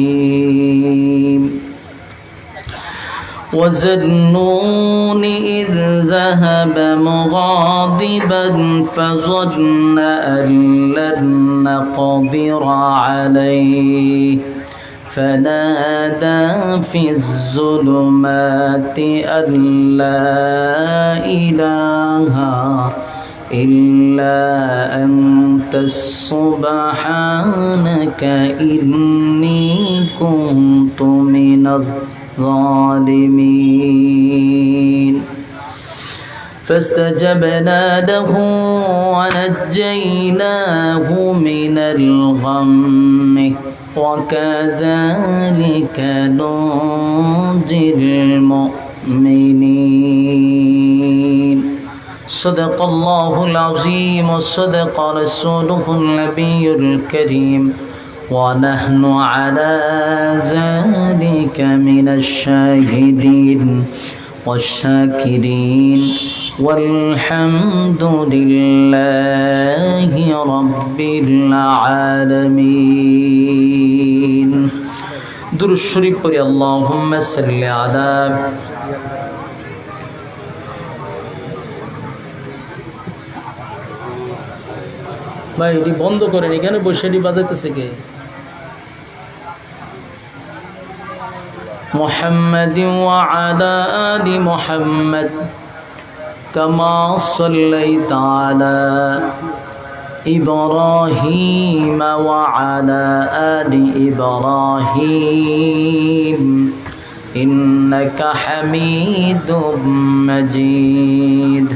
الرحيم وذنون إذ ذهب مغاضبا فظن أن لن نقدر عليه فنادى في الظلمات أن لا إله إلا أنت سبحانك إني كنت من الظالمين فاستجبنا له ونجيناه من الغم وكذلك ننجي المؤمنين صدق الله العظيم وصدق رسوله النبي الكريم ونحن على ذلك من الشاهدين والشاكرين والحمد لله رب العالمين درود شريف পড়ি اللهم صل على ভাই এটি বন্ধ করেন এখানে বসে এটি বাজাইতেছে কে محمد وعلى آل محمد كما صليت على إبراهيم وعلى آل إبراهيم إنك حميد مجيد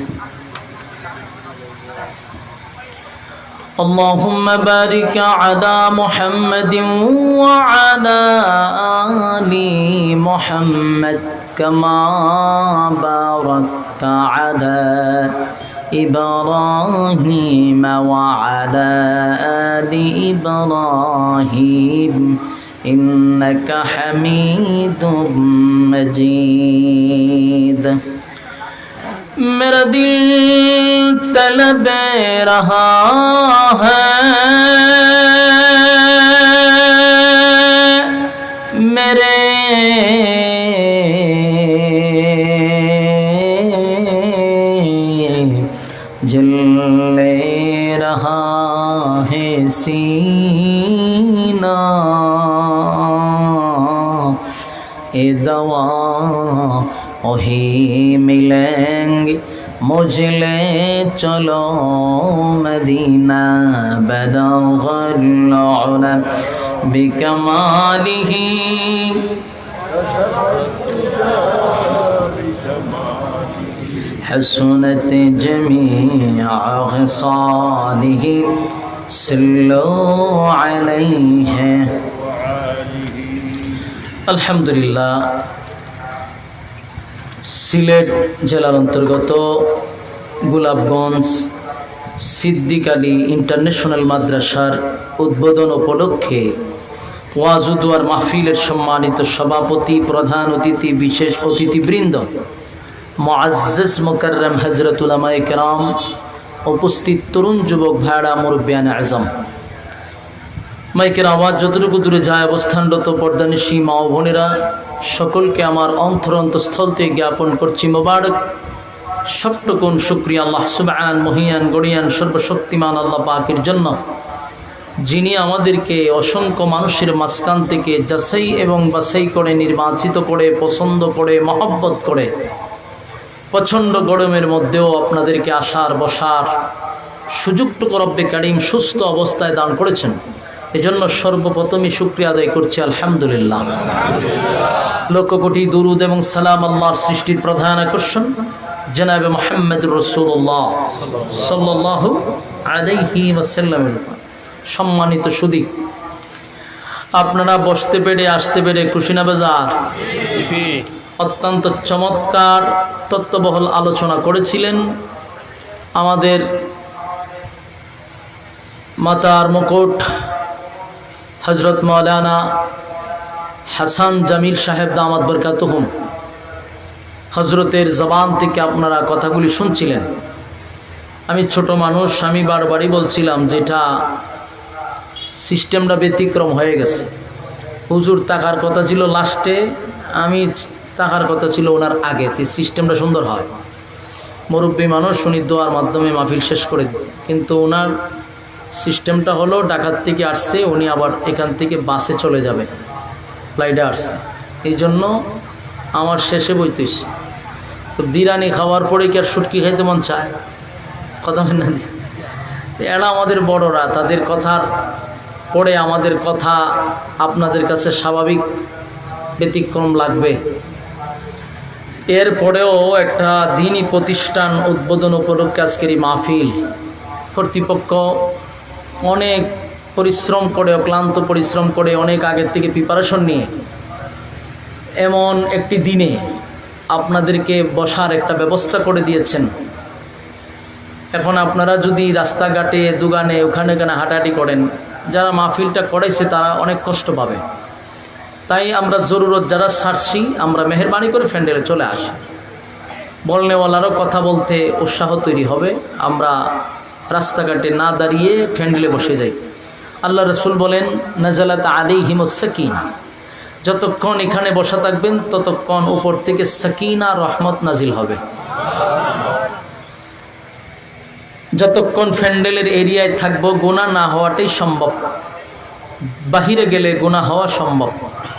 اللهم بارك على محمد وعلى آل محمد كما باركت على إبراهيم وعلى آل إبراهيم إنك حميد مجيد मेरा दिल तलब रहा है मेरे जले रहा है सीना ए दवा वही मिलेंगे मुझे ले चलो मदीना बलग़ल उला बिकमालिही हसनत जमीअ ख़िसालिही सल्लु अलैहि अल्हम्दुलिल्लाह সিলেট জেলার অন্তর্গত গোলাপগঞ্জ সিদ্দিক আলী ইন্টারন্যাশনাল মাদ্রাসার উদ্বোধন উপলক্ষে ওয়াজ ও দুয়ার মাহফিলের সম্মানিত সভাপতি প্রধান অতিথি বিশেষ অতিথিবৃন্দ মুআজ্জাজ মুকাররম হযরত উলামায়ে কেরাম উপস্থিত তরুণ যুবক ভাইরা মুরব্বিয়ান আযম মাইকের আওয়াজ যতটুকু দূরে যায় অবস্থানরত পর্দানিশী মা ও বোনেরা সকলকে আমার অন্তরস্থল থেকে জ্ঞাপন করছি মোবারক সবটুকুন শুকরিয়া আল্লাহ সুবহান মহিয়ান গড়িয়ান সর্বশক্তিমান আল্লাহ পাকের জন্য যিনি আমাদেরকে অসংখ্য মানুষের মাঝখান থেকে যাচাই এবং বাছাই করে নির্বাচিত করে পছন্দ করে মহব্বত করে প্রচণ্ড গরমের মধ্যেও আপনাদেরকে আসার বসার সুযোগটুকু রব্বে কারীম সুস্থ অবস্থায় দান করেছেন এজন্য সর্বপ্রথমই শুকরিয়া আদায় করছি আলহামদুলিল্লাহ লক্ষ কোটি দুরুদ এবং সালাম আল্লাহর সৃষ্টির প্রধান আকর্ষণ জনাবে মুহাম্মদুর রাসূলুল্লাহ সাল্লাল্লাহু আলাইহি ওয়াসাল্লামের সম্মানিত সুধী আপনারা বসতে পেরে আসতে পেরে খুশি না বেজার অত্যন্ত চমৎকার তত্ত্ববহুল আলোচনা করেছিলেন আমাদের মাতার মুকুট হযরত মাওলানা হাসান জামিল সাহেব দামাত বরকাতুহুম হযরতের জবান থেকে আপনারা কথাগুলি শুনছিলেন আমি ছোট মানুষ আমি বারবারই বলছিলাম যেটা সিস্টেমটা ব্যতিক্রম হয়ে গেছে হুজুর টাকার কথা ছিল লাস্টে, আমি টাকার কথা ছিল ওনার আগে। সিস্টেমটা সুন্দর হয়, মুরব্বী মানুষ উনি দোয়ার মাধ্যমে মাহফিল শেষ করে দিত। কিন্তু ওনার সিস্টেমটা হলো ঢাকার থেকে আসছে, উনি আবার এখান থেকে বাসে চলে যাবে, ফ্লাইটে আসছে, এই জন্য আমার শেষে বইতেছে। তো বিরিয়ানি খাওয়ার পরে কি আর শুটকি খাইতে মন চায়? কথা না, এরা আমাদের বড়রা, তাদের কথার পরে আমাদের কথা আপনাদের কাছে স্বাভাবিক ব্যতিক্রম লাগবে। এরপরেও একটা দ্বীনি প্রতিষ্ঠান উদ্বোধন উপলক্ষে আজকের এই মাহফিল, কর্তৃপক্ষ অনেক পরিশ্রম করে, অক্লান্ত পরিশ্রম করে, অনেক আগের থেকে প্রিপারেশন নিয়ে এমন একটি দিনে আপনাদেরকে বসার একটা ব্যবস্থা করে দিয়েছেন। এখন আপনারা যদি রাস্তাঘাটে দোকানে ওখানে এখানে হাঁটাহাঁটি করেন, যারা মাহফিলটা করাইছে তারা অনেক কষ্ট পাবে। তাই আমরা জরুরত যারা সারছি, আমরা মেহেরবানি করে ফ্যান্ডেলে চলে আসি, বলনেওয়ালারও কথা বলতে উৎসাহ তৈরি হবে। আমরা রাস্তাঘাটে না দাঁড়িয়ে ফ্যান্ডেলে বসে যাই। আল্লাহ রসুল বলেন, নাজালাত আলাইহিমুস সাকিনা, যতক্ষণ এখানে বসা থাকবেন ততক্ষণ উপর থেকে সাকিনা রহমত নাজিল হবে। যতক্ষণ ফ্যান্ডেলের এরিয়ায় থাকবো গুনাহ না হওয়াটাই সম্ভব, বাহিরে গেলে গুনাহ হওয়া সম্ভব।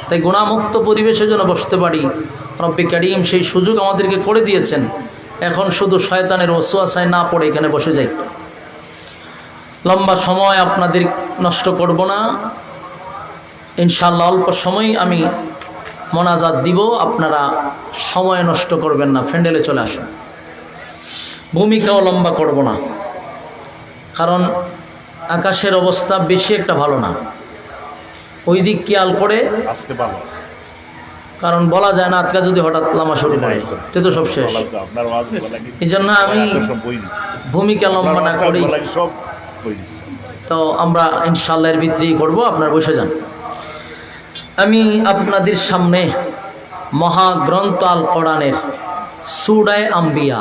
তাই গুনাহমুক্ত পরিবেশের জন্য বসতে পারি, রব্বে কারীম সেই সুযোগ আমাদেরকে করে দিয়েছেন। এখন শুধু শয়তানের ওয়াসওয়াসায় না পড়ে এখানে বসে যাই। লম্বা সময় আপনাদের নষ্ট করব না, ইনশাআল্লাহ অল্প সময় আমি মোনাজাত দিব, আপনারা সময় নষ্ট করবেন না, ফ্যান্ডেলে চলে আসুন। ভূমিকাও লম্বা করব না, কারণ আকাশের অবস্থা বেশি একটা ভালো না। ওই দিক খেয়াল করে আজকে ভালো আছে, কারণ বলা যায় না আজকে যদি হঠাৎ লামা শুরু করে তে তো সব শেষ। এই জন্য আমি ভূমিকা লম্বা না করি, তো আমরা ইনশাআল্লাহ এর ভিতরেই করবো। আপনার বসে যান। আমি আপনাদের সামনে মহাগ্রন্থ আল কোরআনের সূরা আম্বিয়া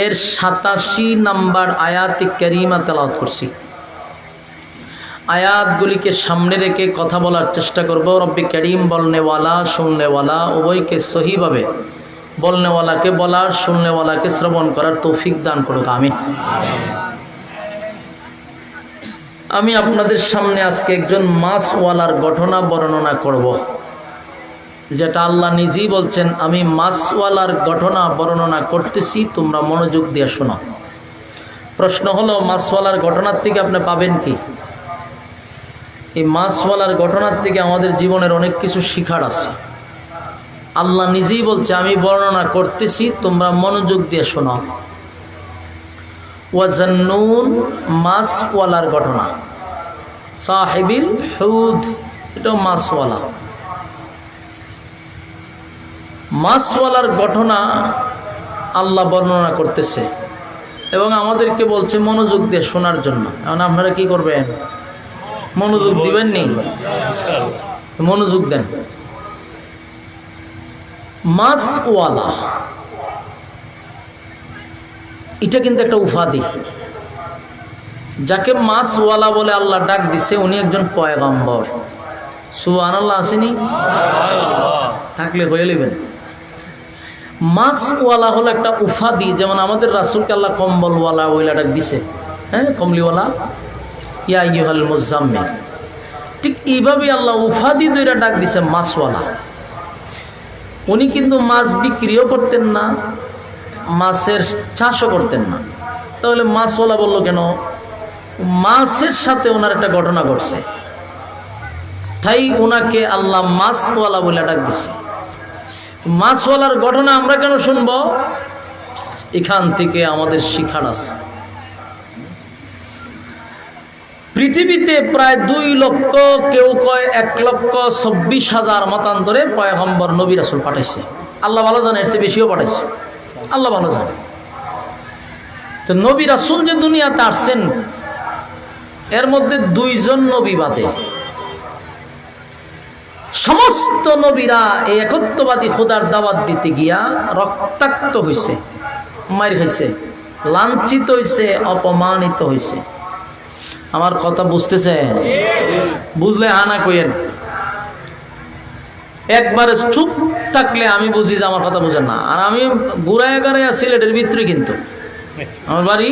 এর 87 নম্বর আয়াতে কারিমা তেলাওয়াত করছি। আয়াতগুলিকে সামনে রেখে কথা বলার চেষ্টা করব। রব্বে কারীম বলনেওয়ালা শুননেওয়ালা উভয়কে সহিভাবে, বলনেওয়ালাকে বলার, শুননেওয়ালাকে শ্রবণ করার তৌফিক দান করুক, আমিন। আমি আপনাদের সামনে আজকে একজন মাছওয়ালার ঘটনা বর্ণনা করব, যেটা আল্লাহ নিজেই বলছেন, আমি মাছওয়ালার ঘটনা বর্ণনা করতেছি, তোমরা মনোযোগ দিয়ে শোনো। প্রশ্ন হলো, মাছওয়ালার ঘটনার থেকে আপনি পাবেন কি? এই মাছওয়ালার ঘটনার থেকে আমাদের জীবনের অনেক কিছু শিখার আছে। আল্লাহ নিজেই বলছে, আমি বর্ণনা করতেছি, তোমরা মনোযোগ দিয়ে শোনো। ওয়াজান্নুন, মাছওয়ালার ঘটনা। সাহিবিল হুদ, এটা মাছওয়ালা। মাছওয়ালার ঘটনা আল্লাহ বর্ণনা করতেছে এবং আমাদেরকে বলছে মনোযোগ দিয়ে শোনার জন্য। এখন আপনারা কি করবেন? মনোযোগ দিবেন নি? মনোযোগ দেন। মাছওয়ালা এটা কিন্তু একটা উপাধি। যাকে মাছওয়ালা বলে আল্লাহ ডাক দিছে, উনি একজন পয়গম্বর। সুবহানাল্লাহ আসেনি? থাকলে হয়ে নেবেন। মাছওয়ালা হলো একটা উপাধি, যেমন আমাদের রাসূলকে আল্লাহ কম্বলওয়ালা ওইলা ডাক দিছে, হ্যাঁ, কমলিওয়ালা, ইয়া আইয়ুহাল মুজাম্মিল। ঠিক এইভাবে আল্লাহ উপাধি দুইটা ডাক দিছে মাছওয়ালা। উনি কিন্তু মাছ বিক্রিও করতেন না, মাছের চাষও করতেন না। তাহলে মাছওয়ালা বললো কেন? মাছের সাথে ওনার একটা ঘটনা ঘটছে, তাই ওনাকে আল্লাহ মাছওয়ালা বলে ডাক দিছে। মাছওয়ালার ঘটনা আমরা কেন শুনবো? এখান থেকে আমাদের শিক্ষার আছে। পৃথিবীতে প্রায় 2 লক্ষ, কেউ কয় 1,24,000 মতান্তরে পয়গম্বর নবী রাসূল পাঠাইছে। আল্লাহ ভালো জানে, এর চেয়ে বেশিও পাঠাইছে, আল্লাহ ভালো জানে। তো নবী রাসূল যে দুনিয়াতে আসছেন, এর মধ্যে 2 জন নবী বাদে সমস্ত নবীরা এই একত্ববাদী খোদার দাওয়াত দিতে গিয়া রক্তাক্ত হয়েছে, মার খাইছে, লাঞ্ছিত হয়েছে, অপমানিত হয়েছে। আমার কথা বুঝতেছে? বুঝলে হানা কইেন। একবারে চুপ থাকলে আমি বুঝি যে আমার কথা বুঝেন না। আর আমি ঘুরায় গাড়াইয়া সিলেটের ভিতরে, কিন্তু আমার বাড়ি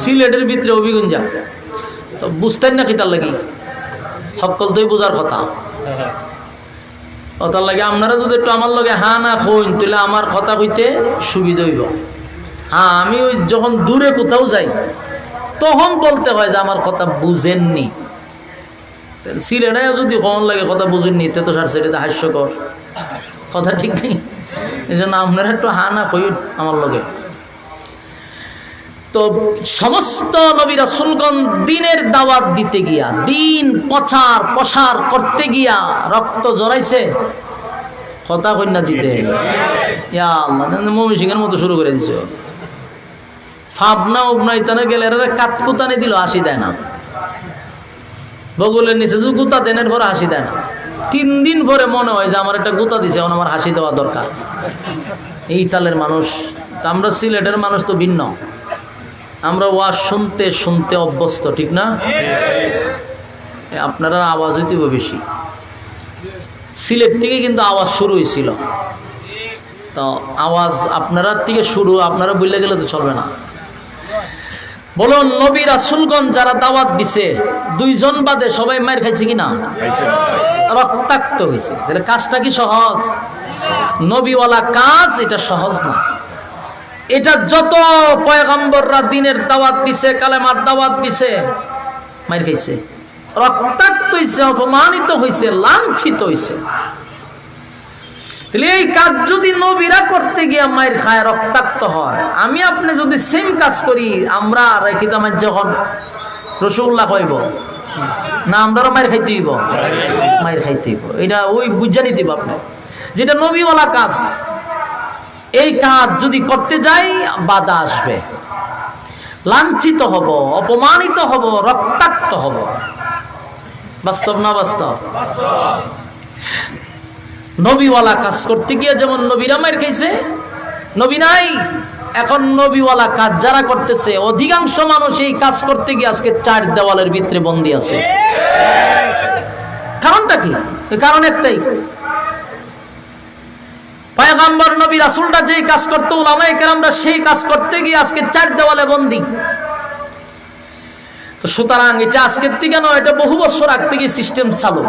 সিলেটের ভিতরে অভিগুঞ্জা, তো বুঝতেন না কি তার লাগি সকল তোই বোঝার কথা। তার লাগে আপনারা যদি একটু আমার লগে হা না কইন তাহলে আমার কথা কইতে সুবিধা হইব। হ্যাঁ, আমি ওই যখন দূরে কোথাও যাই তখন বলতে হয় যে আমার কথা বুঝেননি। সিলেটে যদি কখন লাগে কথা বুঝেননি তে তো সার সেটা হাস্যকর কথা, ঠিক নেই। এই জন্য আপনারা একটু হা না কইন আমার লগে। তো সমস্ত নবী রাসূলগণ দিনের দাওয়াত দিতে গিয়া, দিন প্রচার করতে গিয়া রক্ত জড়াইছে কথা কন্যা দিতে। ইয়া আল্লাহ, মমিসিংহের মতো শুরু করে দিছে। ফাবনা উবনাইতানে গেলে এরা কাতকুতানে দিল, হাসি দেয় না। বগলের নিচে যদি গুতা দেন এর পরে হাসি দেয় না। 3 দিন পরে মনে হয় যে আমার একটা গুতা দিছে, এখন আমার হাসি দেওয়া দরকার। এই তালের মানুষ। তা আমরা সিলেটের মানুষ তো ভিন্ন, আমরা ওয়াজ শুনতে শুনতে অভ্যস্ত, ঠিক না? আপনারা আওয়াজ হইতে বেশি। সিলেট থেকে কিন্তু আওয়াজ শুরু হয়েছিল, তো আওয়াজ আপনারা থেকে শুরু, আপনারা বললে গেলে তো চলবে না। বলুন, নবী রাসূলগণ যারা দাওয়াত দিছে 2 জন বাদে সবাই মার খাইছে কিনা? রক্তাক্ত হয়েছে। তাহলে কাজটা কি সহজ? নবীওয়ালা কাজ এটা সহজ না। এটা যত পয়গম্বররা দিনের দাওয়াত দিছে, কালেমার দাওয়াত দিছে, মার খাইছে, রক্তাক্ত হইছে, অপমানিত হইছে, লাঞ্ছিত হইছে। তাহলে এই কাজ যদি নবীরা করতে গিয়ে মায়ের খায়, রক্তাক্ত হয়, আমি আপনি যদি সেম কাজ করি, আমরা রেখে আমার যখন রসুল্লাহ কইব না, আমরা মায়ের খাইতে হইব, মায়ের খাইতে হইব। এটা ওই বুঝা নিতে হবে আপনি, যেটা নবীওয়ালা কাজ। এই কাজ যদি করতে যাই বাধা আসবে, লাঞ্ছিত হব, অপমানিত হব, রক্তাক্ত হব। বাস্তব না বাস্তব? নবীওয়ালা কাজ করতে গিয়ে যেমন নবীরা মার খাইছে, নবী নাই, এখন নবীওয়ালা কাজ যারা করতেছে অধিকাংশ মানুষ এই কাজ করতে গিয়ে আজকে 4 দেওয়ালের ভিতরে বন্দী আছে। কারণটা কি? কারণ একটাই, পয়গম্বর নবী রাসূলরা যেই কাজ করতে, উলামায়ে কেরামরা সেই কাজ করতে গিয়ে আজকে 4 দেওয়ালে বন্দী। তো সুতরাং এটা আজকের থেকে নয়, এটা বহু বছর আগ থেকে সিস্টেম চালু।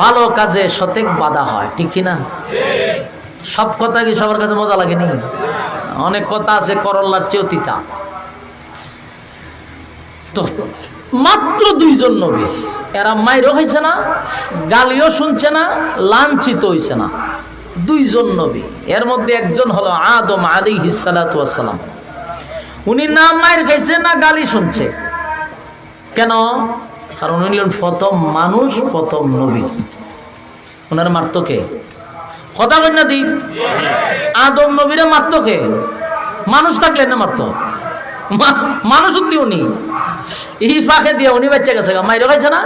ভালো কাজে সতেক বাধা হয়, ঠিক কিনা? সব কথা কি সবার কাছে মজা লাগেনি? অনেক কথা আছে করল্লার চেয়েও তিতা। তো মাত্র 2 জন নবী, এরা মাইরও হয়েছে না, গালিও শুনছে না, লাঞ্ছিত হয়েছে না। 2 জন নবী, এর মধ্যে একজন হলো আদম আলাইহিস সালাতু ওয়াস সালাম। উনি না মাইর খাইছে না গালি শুনছে। কেন? কারণ উনি প্রথম মানুষ, প্রথম নবী। ওনার মারতো কে? কথা বল না দি। আদম নবীরা মারতো কে? মানুষ থাকলে না মারতো, মানুষ হচ্ছে উনি। এই ফাঁকে দিয়ে উনি বাচ্চা গেছে, মাইরও খাইছে না,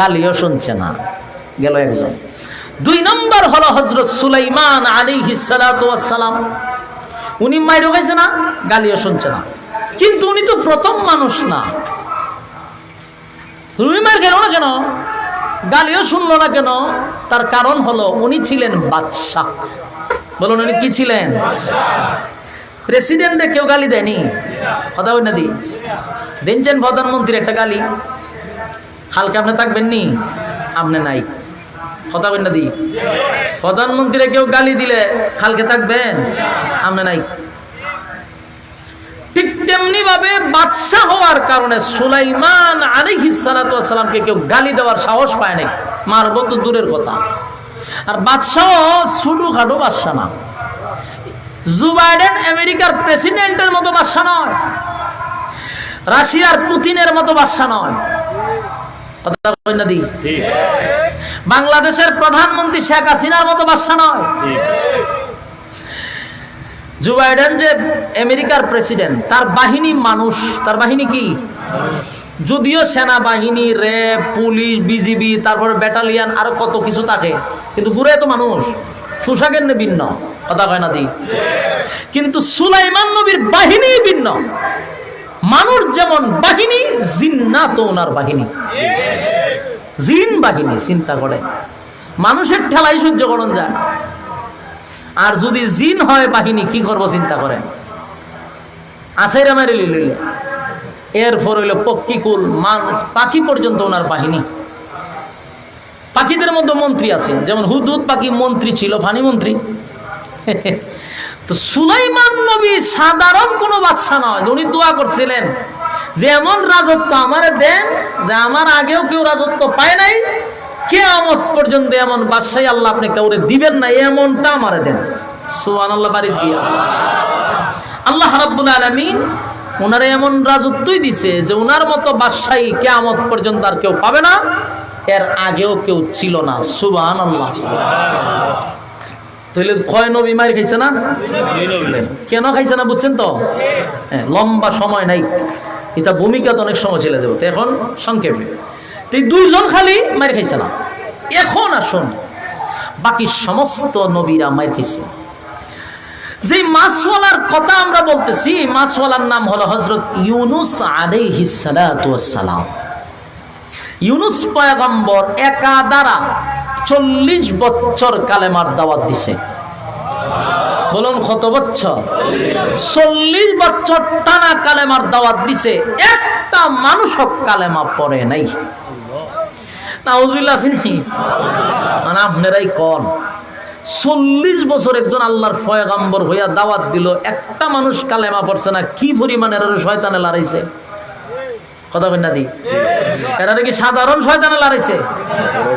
গালিও শুনছে না, গেল একজন। 2 নম্বর হলো হযরত সুলাইমান আলাইহিস সালাতু ওয়াস সালাম। উনি মাইরও খাইছে না, গালিও শুনছে না, কিন্তু উনি তো প্রথম মানুষ না। তুমি মার খেলো না কেন, গালিও শুনলো না কেন? তার কারণ হলো উনি ছিলেন বাদশাহ। বলুন, উনি কি ছিলেন? প্রেসিডেন্টে কেউ গালি দেয়নি, কথা বল না দি। দিনছেন প্রধানমন্ত্রীর একটা গালি, কালকে আপনি থাকবেন নি, আপনি নাই, কথা বল না দি। প্রধানমন্ত্রীরা কেউ গালি দিলে কালকে থাকবেন, আপনি নাই। ঠিক তেমনি ভাবে বাদশাহ হওয়ার কারণে সুলাইমান আলাইহিস সালাতু ওয়াস সালামকে কেউ গালি দেওয়ার সাহস পায় নাই, মারবো তো দূরের কথা। আর বাদশাহ ছোটখাটো বাদশাহ না, জো বাইডেন আমেরিকার প্রেসিডেন্টের মতো বাদশাহ নয়, রাশিয়ার পুতিনের মতো বাদশাহ নয়, কথা বলেন না দি। বাংলাদেশের প্রধানমন্ত্রী শেখ হাসিনার মতো বাদশাহ নয়। জো বাইডেন যে আমেরিকার প্রেসিডেন্ট, তার বাহিনী মানুষ, তার বাহিনী কি? যদিও সেনাবাহিনী, র্যাব, পুলিশ, বিজিবি, তারপরে ব্যাটালিয়ান, আরো কত কিছু থাকে, কিন্তু পুরো তো মানুষ, পোশাকের ভিন্ন, কথা কয় না দি। কিন্তু সুলাইমান নবীর বাহিনী ভিন্ন। মানুষ যেমন বাহিনী, জিন্নাত ওনার বাহিনী, জিন বাহিনী। চিন্তা করে মানুষের ঠেলাই সহ্য করণ যায় না। আর যদি জিন হয় বাহিনী কি করবো চিন্তা করেন। আসাইরা মারি লইলে এরপর হইল পক্ষীকুল, পাখি পর্যন্ত ওনার বাহিনী। পাখিদের মধ্যে মন্ত্রী আছেন, যেমন হুদহুদ পাখি মন্ত্রী ছিল, ফানি মন্ত্রী। তো সুলাইমান নবী সাধারণ কোনো বাদশা নয়, উনি দোয়া করছিলেন যে এমন রাজত্ব আমারে দেন যে আমার আগেও কেউ রাজত্ব পায় নাই, কিয়ামত পর্যন্ত এমন বাদশাহী আল্লাহ আপনি কাউরে দিবেন না, এমনটা আমারে দেন। সুবহানাল্লাহ। বাড়ি দিয়া আল্লাহ রাব্বুল আলামিন ওনারে এমন রাজত্বই দিছে যে ওনার মতো বাদশাহী কিয়ামত পর্যন্ত আর কেউ পাবে না, এর আগেও কেউ ছিল না। সুবহানাল্লাহ। তাহলে কয় নবী মার খাইছে না? কেন খাইছে না বুঝছেন তো? লম্বা সময় নাই, এটা ভূমিকা তো অনেক সময় চলে যাবে, তো এখন সংক্ষেপে তো দুইজন খালি মার খাইছে না। এখন আসুন বাকি সমস্ত নবীরা মার খাইছে। যে মাছওয়ালার কথা আমরা বলতেছি, মাছওয়ালার নাম হলো হযরত ইউনুস আলাইহিস সালাতু ওয়াস সালাম। ইউনুস পয়গম্বর একা দ্বারা 40 বছর কালেমার দাওয়াত দিছে। বলুন কত বছর? 40 বছর টানা কালেমার দাওয়াত দিছে, একটা মানুষও কালেমা পড়ে নাই। নাউজুবিল্লাহ। চিনি মানে আপনারাই কোন 40 বছর একজন আল্লাহর পয়গম্বর হইয়া দাওয়াত দিল, একটা মানুষ কালেমা পড়ছে না। কি পরিমাণের শয়তানে লড়াইছে, কথা কই না দি? এরা কি সাধারণ শয়তানে লড়াইছে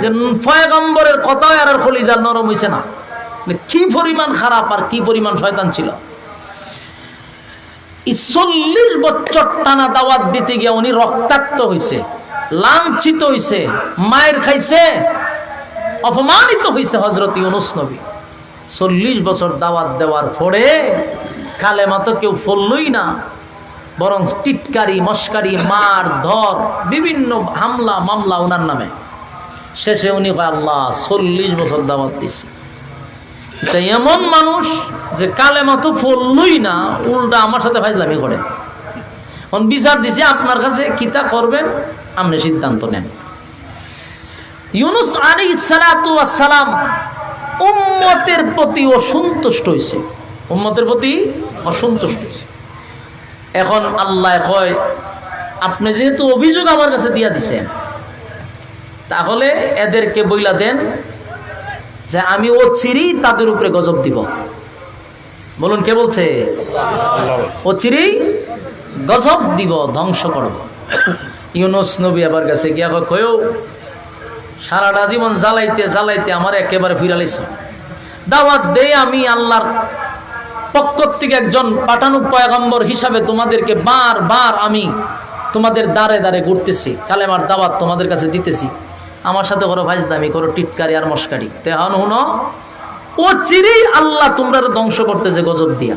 যে পয়গম্বরের কথাও আর কলিজা নরম হইছে না? কি পরিমাণ খারাপ আর কি পরিমাণ শয়তান ছিল। 40 বছর টানা দাওয়াত দিতে গিয়ে উনি রক্তাক্ত হইছে, লাঞ্ছিত হইছে, মায়ের খাইছে, অপমানিত হইছে হযরত ইউনুস নবী। 40 বছর দাওয়াত দেওয়ার পরে কালেমা তো কেউ পড়লই না, বরং টিটকারি, মস্কারি, মার ধর, বিভিন্ন হামলা মামলা ওনার নামে। শেষে উনি কয় আল্লাহ 40 বছর দাওয়াত দিছি, এমন মানুষ যে কালেমা তো পড়লই না, উল্টা আমার সাথে ফাজলামি করে। বিচার দিছি আপনার কাছে, কিতা করবেন আপনি সিদ্ধান্ত নেন। ইউনুস আলাইহিস সালাতু ওয়াস সালাম উম্মতের প্রতি অসন্তুষ্ট হইছে, উম্মতের প্রতি অসন্তুষ্ট হইছে। এখন আল্লাহ কয় আপনি যেহেতু অভিযোগ আমার কাছে দিয়া দিছেন, তাহলে এদেরকে বইলা দেন যে আমি অচিরেই তাদের উপরে গজব দিব। বলুন কে বলছে? অচিরেই গজব দিব, ধ্বংস করব। ইউনুস নবী আবার কাছে গিয়া কয়ও সারাটা জীবন জ্বালাইতে জ্বালাইতে আমার একেবারে ফিরালিস। দাওয়াত দেই আমি আল্লাহর পক্ষ থেকে একজন পাঠানো পয়গম্বর হিসাবে তোমাদেরকে বারবার আমি তোমাদের দ্বারে দ্বারে ঘুরতেছি, কালেমার দাওয়াত তোমাদের কাছে দিতেছি, আমার সাথে করো ফাজলামি, করো টিটকারি আর মস্কারি। তেহন হুনো ও চিরেই আল্লাহ তোমরা ধ্বংস করতেছে গজব দিয়া।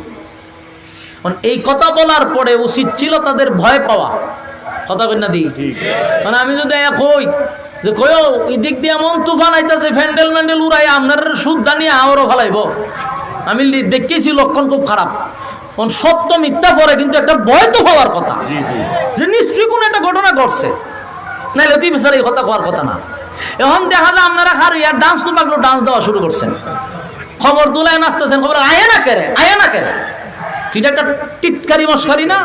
এই কথা বলার পরে উচিত ছিল তাদের ভয় পাওয়া, কথা কই না দি? মানে আমি যদি এক হই যে কয়ও এই দিক দিয়ে এমন তুফান আইতাছে, ফ্যান্ডেল ম্যান্ডেল উড়াই আপনার সুদ দানিয়ে আওয়ারও ফেলাইব, আমি দেখেছি লক্ষণ খুব খারাপ। সত্য মিথ্যা পরে কিন্তু একটা ভয় তো হওয়ার কথা যে নিশ্চয়ই কোনো একটা ঘটনা ঘটছে, নাইলে তুই বিচার এই কথা হওয়ার কথা না। এখন দেখা যায় আপনারা খার ইয়ার ডান্স তো পাগলো ডান্স দেওয়া শুরু করছেন, খবর তুলায় নাচতেছেন, খবর আয়ে না কেরে, আয়ে না কেরে। তুই একটা টিটকারি মস্কারি না,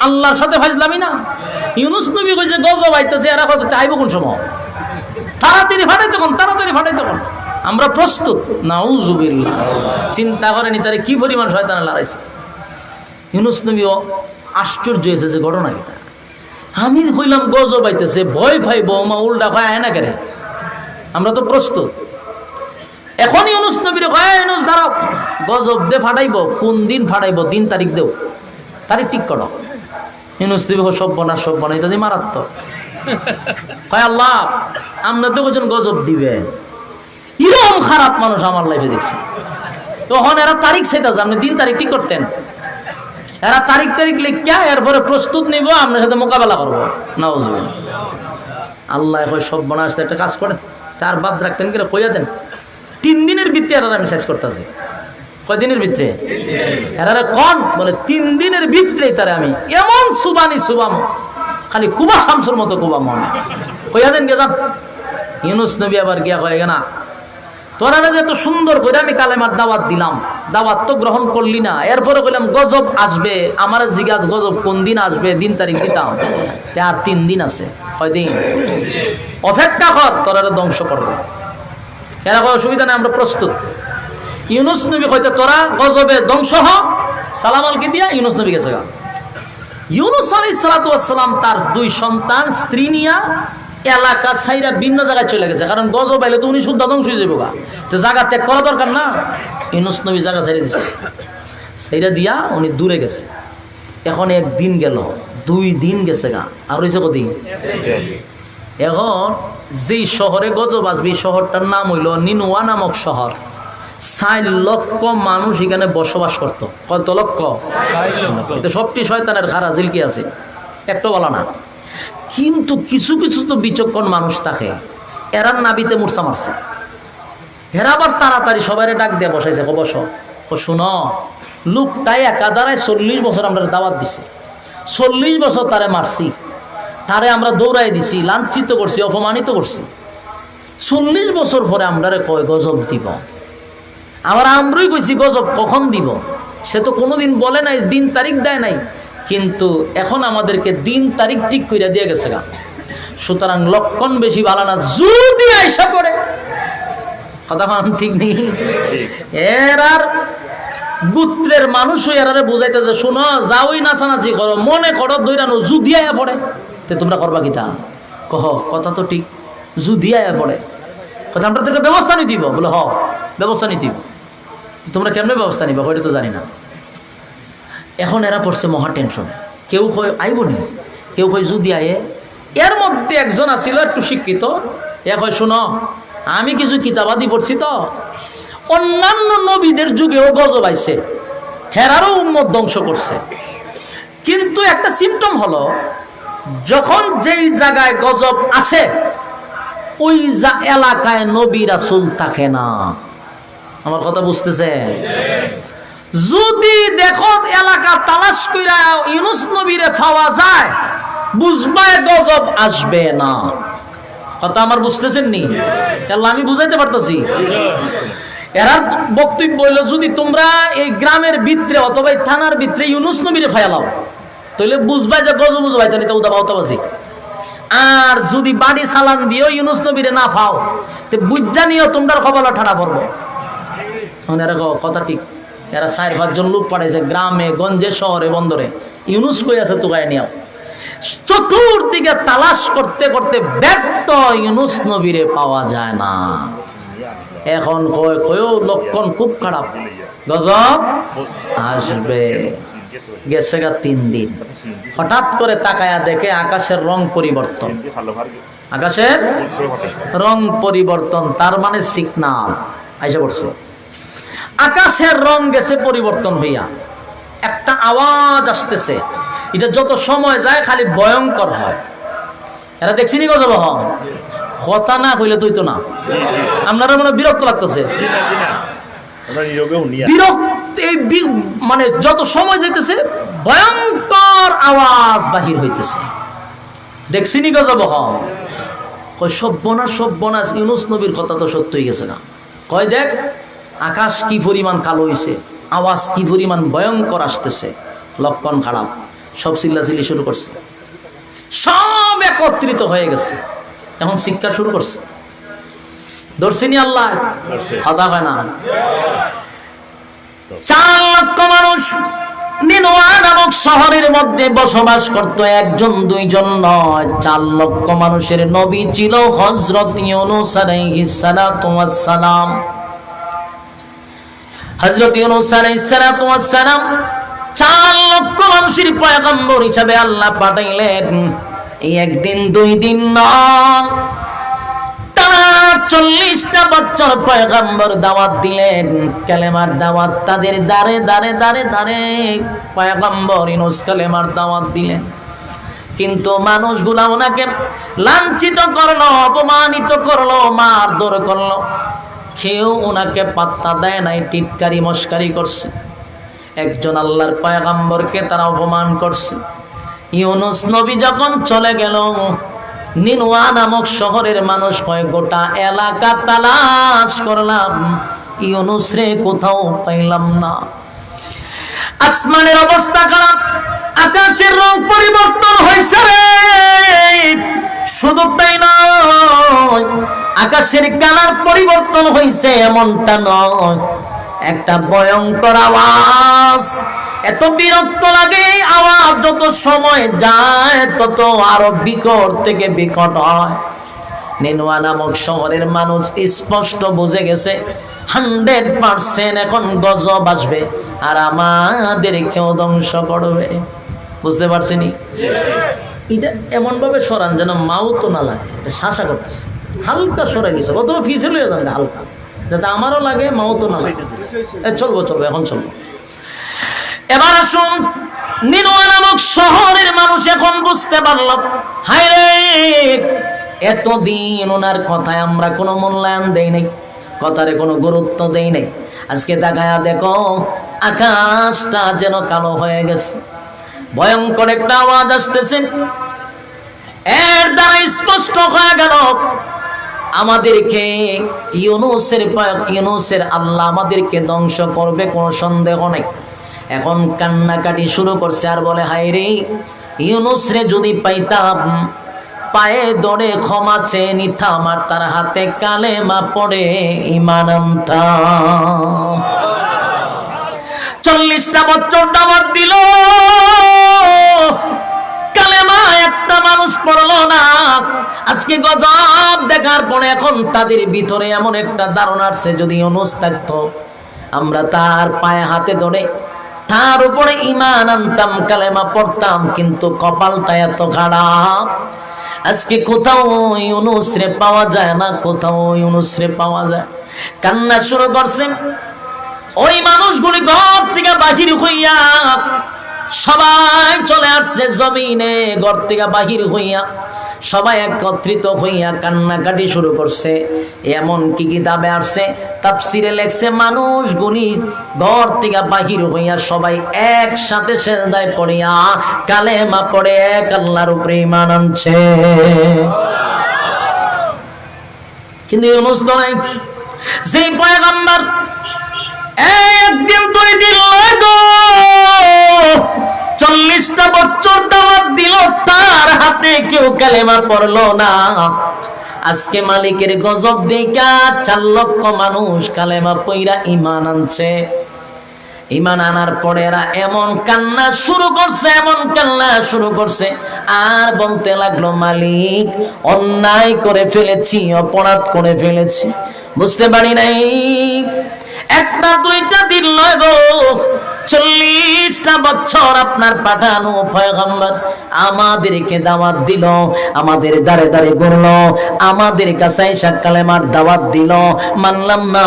আল্লাহর সাথে ফাজলামি না। ইউনুস নবী কইছে গজব আইতেছে, এরা কইতে আইব কোন সময়? তাড়াতাড়ি ফাটাইতে কোন, তাড়াতাড়ি ফাটাইতে কোন, আমরা প্রস্তুত। নাউজুবিল্লাহ। চিন্তা করেনি তারে কি পরিমাণ শয়তানে লড়াইছে। ইউনুস নবী আশ্চর্য হয়েছে যে ঘটনা কি। আমি কইলাম গজব আইতেছে, ভয় পাইব, মা উল্টা কয় আয় না কেরে, আমরা তো প্রস্তুত। এখন ইউনুস নবীর কয় ইউনুস দাঁড়াও, গজব দে ফাটাইব, কোন দিন ফাটাইব, দিন তারিখ দেও, তারিখ ঠিক করো। ইউনুস নবী সব বনাস, সব বনাই যদি মারাত্মক। কয় আল্লাহ আমরা তো কোজন গজব দিবে, এরকম খারাপ মানুষ আমার লাইফে দেখছি। তখন এরা তারিখ সেটা আপনি দিন তারিখ ঠিক করতেন, এরা তারিখ তারিখ লিখা এরপরে প্রস্তুত নিব, আপনার সাথে মোকাবেলা করবো। নাউজুবিল্লাহ। আল্লাহ কয় সব বনাস, একটা কাজ করেন, তার বাদ রাখতেন কিনা কইয়া দেন, 3 দিনের ভিতরে এরা আমি শেষ করতেছি। কয়দিনের ভিতরে? এরা কন বলে 3 দিনের ভিতরে তারা আমি এমন সুবানি সুবাম, খালি কুবা শামসুর মতো কুবা মনে কইয়া দেন গে যান। ইউনুস নবী আবার গিয়া কয় না তোরা যে এত সুন্দর করে আমি কালেমার দাওয়াত দিলাম, দাওয়াত তো গ্রহণ করলি না, এরপরে বললাম গজব আসবে, আমার জিজ্ঞাস গজব কোন দিন আসবে, দিন তারিখ দিতাম, আর 3 দিন আছে, কয়দিন অপেক্ষা কর, তোরা ধ্বংস করবো। এরা কোনো অসুবিধা নেই, আমরা প্রস্তুত। ইউনুস নবী হয়তো তোরা গজবে ধ্বংস হ, সালাম আলকে দিয়া ইউনুস নবী গেছে গা। ইউনুস আলাইহিস সালাতু ওয়াস সালাম তার 2 সন্তান স্ত্রী নিয়া এলাকা ছাইরা ভিন্ন জায়গায় চলে গেছে, কারণ গজব আইলে তো উনি শুদ্ধ ধ্বংস হয়ে যাবো গা, তো জায়গা ত্যাগ করা দরকার না। ইউনুস নবী জায়গা ছাইরা দিছে, ছাইরা দিয়া উনি দূরে গেছে। এখন 1 দিন গেল, 2 দিন গেছে গা, আর রয়েছে কদিন। এখন যেই শহরে গজব আসবে শহরটার নাম হইল নিনুয়া নামক শহর। 4 লক্ষ মানুষ এখানে বসবাস করত। কত লক্ষ? সবটি শয়তানের খারা জিলকি আছে, একটা বলা না। কিন্তু কিছু কিছু তো বিচক্ষণ মানুষ থাকে, এরা নাবিতে মূর্ছা মারছে, এরা আবার তাড়াতাড়ি সবাই ডাক দিয়ে বসাইছে, বসো, শুনো, লোকটাই একাধারায় 40 বছর আমরা দাওয়াত দিছি, 40 বছর তারে মারছি, তারে আমরা দৌড়াই দিছি, লাঞ্ছিত করছি, অপমানিত করছি, 40 বছর পরে আমরা কয় গজব দিব। আবার আমরাই কইছি গজব কখন দিব, সে তো কোনোদিন বলে নাই, দিন তারিখ দেয় নাই, কিন্তু এখন আমাদেরকে দিন তারিখ ঠিক করে দিয়ে গেছে গা। সুতরাং লক্ষণ বেশি ভালো না, যদি আইসা পড়ে কথা ঠিক নেই। এরার গোত্রের মানুষও এরারে বুঝাইতেছে, শোনো, যাওই নাচানাচি করো, মনে করো দৈরানো, যদি আয়া পড়ে তে তোমরা করবা কি তা কহ, কথা তো ঠিক, যদি আয়া পড়ে কথা আমরা তো ব্যবস্থা নিতে দিব, বলে হ ব্যবস্থা নিতে দিব, তোমরা কেমনে ব্যবস্থা নিবা ওইটা তো জানি না। এখন এরা পড়ছে মহা টেনশন, কেউ কয় আইব নি, কেউ কয় যদি আয়ে। এর মধ্যে একজন আছিল একটু শিক্ষিত, এ কয় শোনো, আমি কিছু কিতাবাদি পড়ছি তো, অন্যান্য নবীদের যুগেও গজব আইছে, হেরারও উম্মত ধ্বংস করছে, কিন্তু একটা সিমটম হলো যখন যেই জায়গায় গজব আসে ওই এলাকায় নবী রাসূল থাকে না। আমার কথা বুঝতেছে? যদি দেখো এলাকা তালাশ কইরা ইউনুস নবীরে পাওয়া যায়, বুঝবাই গজব আসবে না। কথা আমার বুঝতেছেন নি? আল্লাহ আমি বুঝাইতে পারতেছি। এরা বক্তব্য হইল, যদি তোমরা এই গ্রামের ভিতরে অথবা থানার ভিতরে ইউনুস নবীরে ফায়ালাও, তাহলে বুঝবাই যে গজব বুঝবাই, তাহলে উদা বাউতাবাজি। আর যদি বাড়ি সালান দিও ইউনুস নবীরে না পাও, তো বুঝা নিও তোমরা কপালে ঠাড়া পড়বো। এরা কথা ঠিক, এরা 4-5 জন লোক পাঠাইছে গ্রামে গঞ্জে শহরে বন্দরে, ইউনুস কই আছে তোকায় নিও। চতুর্দিকে তালাশ করতে করতে ব্যর্থ, ইউনুস নবীরে পাওয়া যায় না। এখন কয়ও লক্ষণ খুব খারাপ, গজব আসবে। গেছে গা 3 দিন, হঠাৎ করে তাকায়া দেখে আকাশের রং পরিবর্তন, আকাশের রং পরিবর্তন, তার মানে সিগনাল আইসা পড়ছে। আকাশের রং গেছে পরিবর্তন হইয়া, একটা আওয়াজ আসতেছে, এটা যত সময় যায় খালি ভয়ঙ্কর হয়। এরা দেখছিনি গজব কথা না কইলে তুই তো না, আপনারা মনে বিরক্ত লাগতেছে, বিরক্ত মানে যত সময় যাইতেছে ভয়ঙ্কর আওয়াজ বাহির হইতেছে। দেখছিনি গজব কয় সব্যনাশ সব্যনাশ, ইউনুস নবীর কথা তো সত্য হয়ে গেছে না। কয় দেখ আকাশ কি পরিমাণ কালো হইছে, আওয়াজ কি পরিমাণ ভয়ঙ্কর আসতেছে, লক্ষণ খারাপ। সব চিল্লাচিল্লি শুরু করছে, সব একত্রিত হয়ে গেছে, এখন শিক্ষা শুরু করছে। ধরছিনি আল্লাহ কথা হয় না। 4 লক্ষ মানুষ নিনুয়া নামক শহরের মধ্যে বসবাস করত, 1 জন 2 জন নয়, 4 লক্ষ মানুষের নবী ছিল হযরত ইউনূস আলাইহিস সালাতু ওয়াস সালাম। হযরত ইউনূস আলাইহিস সালাতু ওয়াস সালাম 4 লক্ষ মানুষের পয়গম্বর হিসেবে আল্লাহ পাঠাইলেন। এই 1 দিন 2 দিন নয়, টানা 40টা বছর পয়গম্বর দাওয়াত দিলেন, কালেমার দাওয়াত তাদের দারে দারে দারে দারে পয়গম্বর ইউনূস কালেমার দাওয়াত দিলেন। কিন্তু মানুষগুলা ওনাকে লাঞ্ছিত করলো, অপমানিত করলো, মারধর করলো, কেউ ওনাকে পাত্তা দেয় নাই, টিটকারি মস্কারি করছে। একজন আল্লাহর পয়গম্বরকে তারা অপমান করছে। ইউনূস নবী যখন চলে গেল, নিনওয়া নামক শহরের মানুষ কয় গোটা এলাকা তালাশ করলাম, ইউনূস রে কোথাও পাইলাম না। আসমানের অবস্থা খারাপ, আকাশের রং পরিবর্তন হয়েছে রে। শুধু তাই নয়, আকাশের কালার পরিবর্তন হয়েছে এমনটা নয়, একটা ভয়ঙ্কর আওয়াজ, এত বিরক্ত লাগে আওয়াজ, যত সময় যায় তত আরো বিকট থেকে বিকট হয়। নিনওয়া নামক শহরের মানুষ স্পষ্ট বুঝে গেছে 100% এখন গজব আসবে আর আমাদেরকেও ধ্বংস করবে। বুঝতে পারছিনি? এটা এমন ভাবে সরান যেন মাও তো না লাগে, শাসা করতেছে, হালকা সরাই নিছে, অথবা ফিসে লইয়া যান হালকা, যাতে আমারও লাগে মাও তো না লাগে। চলবো এখন চলবো। এবার আসুন, নিনওয়া নামক শহরের মানুষ এখন বুঝতে পারল, হায় রে, এতদিন ওনার কথায় আমরা কোনো মূল্যায়ন দেই নাই, কথারে কোনো গুরুত্ব দেই নাই। আজকে তাকায়া দেখো, আকাশটা যেন কালো হয়ে গেছে, ভয়ঙ্কর একটা আওয়াজ আসতেছে। এর দ্বারা স্পষ্ট হয়ে গেল আমাদেরকে ইউনূসের আল্লাহ আমাদেরকে ধ্বংস করবে, কোনো সন্দেহ নেই। এখন কান্নাকাটি শুরু করছে আর বলে, হায় রে, ইউনূস রে যদি পাইতাম, পায়ে ধরে ক্ষমা চেয়ে নিতাম আর তার হাতে কালেমা পড়ে ঈমান আনতাম। 40টা বছর দাওয়াত দিল, কালেমা একটা মানুষ পড়লো না। আজকে গজব দেখার পরে এখন তাদের ভিতরে এমন একটা ধারণা আসছে, যদি ইউনূস থাকতো আমরা তার পায়ে হাতে ধরে তার উপরে ঈমান আনতাম, কালেমা পড়তাম। কিন্তু কপালটা এত খারাপ, আজকে কোথাও ইউনূস রে পাওয়া যায় না, কোথাও ইউনূস রে পাওয়া যায়। কান্না শুরু করছে। ওই মানুষগুলি ঘর থেকে বাহির হইয়া সবাই চলে আসছে জমিনে, ঘর থেকে বাহির হইয়া সবাই একত্রিত হইয়া কান্নাকাটি শুরু করছে। এমন কি কিতাবে আসছে, তাফসিরে লেখছে, মানুষগুলি ঘর থেকে বাহির হইয়া সবাই একসাথে সেজদায় পড়িয়া কালেমা পড়ে এক আল্লাহর উপরে ঈমান আনছে। কিন্তু ইউনূস তো নাই, যে পয়গম্বর একদিন 2 দিন লয় গো 40টা বছর দাওয়াত দিল, তার হাতে কেউ কালেমা পড়লো না। আজকে মালিকের গজব দেখা 4 লক্ষ মানুষ কালেমা পইরা ঈমান আনছে। ঈমান আনার পরে এরা এমন কান্না শুরু করছে, এমন কান্না শুরু করছে, আর বলতে লাগলো, মালিক, অন্যায় করে ফেলেছি, অপরাধ করে ফেলেছি, বুঝতে পারি নাই। 1টা 2টা দিন নয় গো, 40টা বছর আপনার পাঠানো পয়গম্বর আমাদেরকে দাওয়াত দিল, আমাদের দাঁড়ে দাঁড়ে ঘুরলো, আমাদের কাছে এসে কালেমার দাওয়াত দিল, মানলাম না।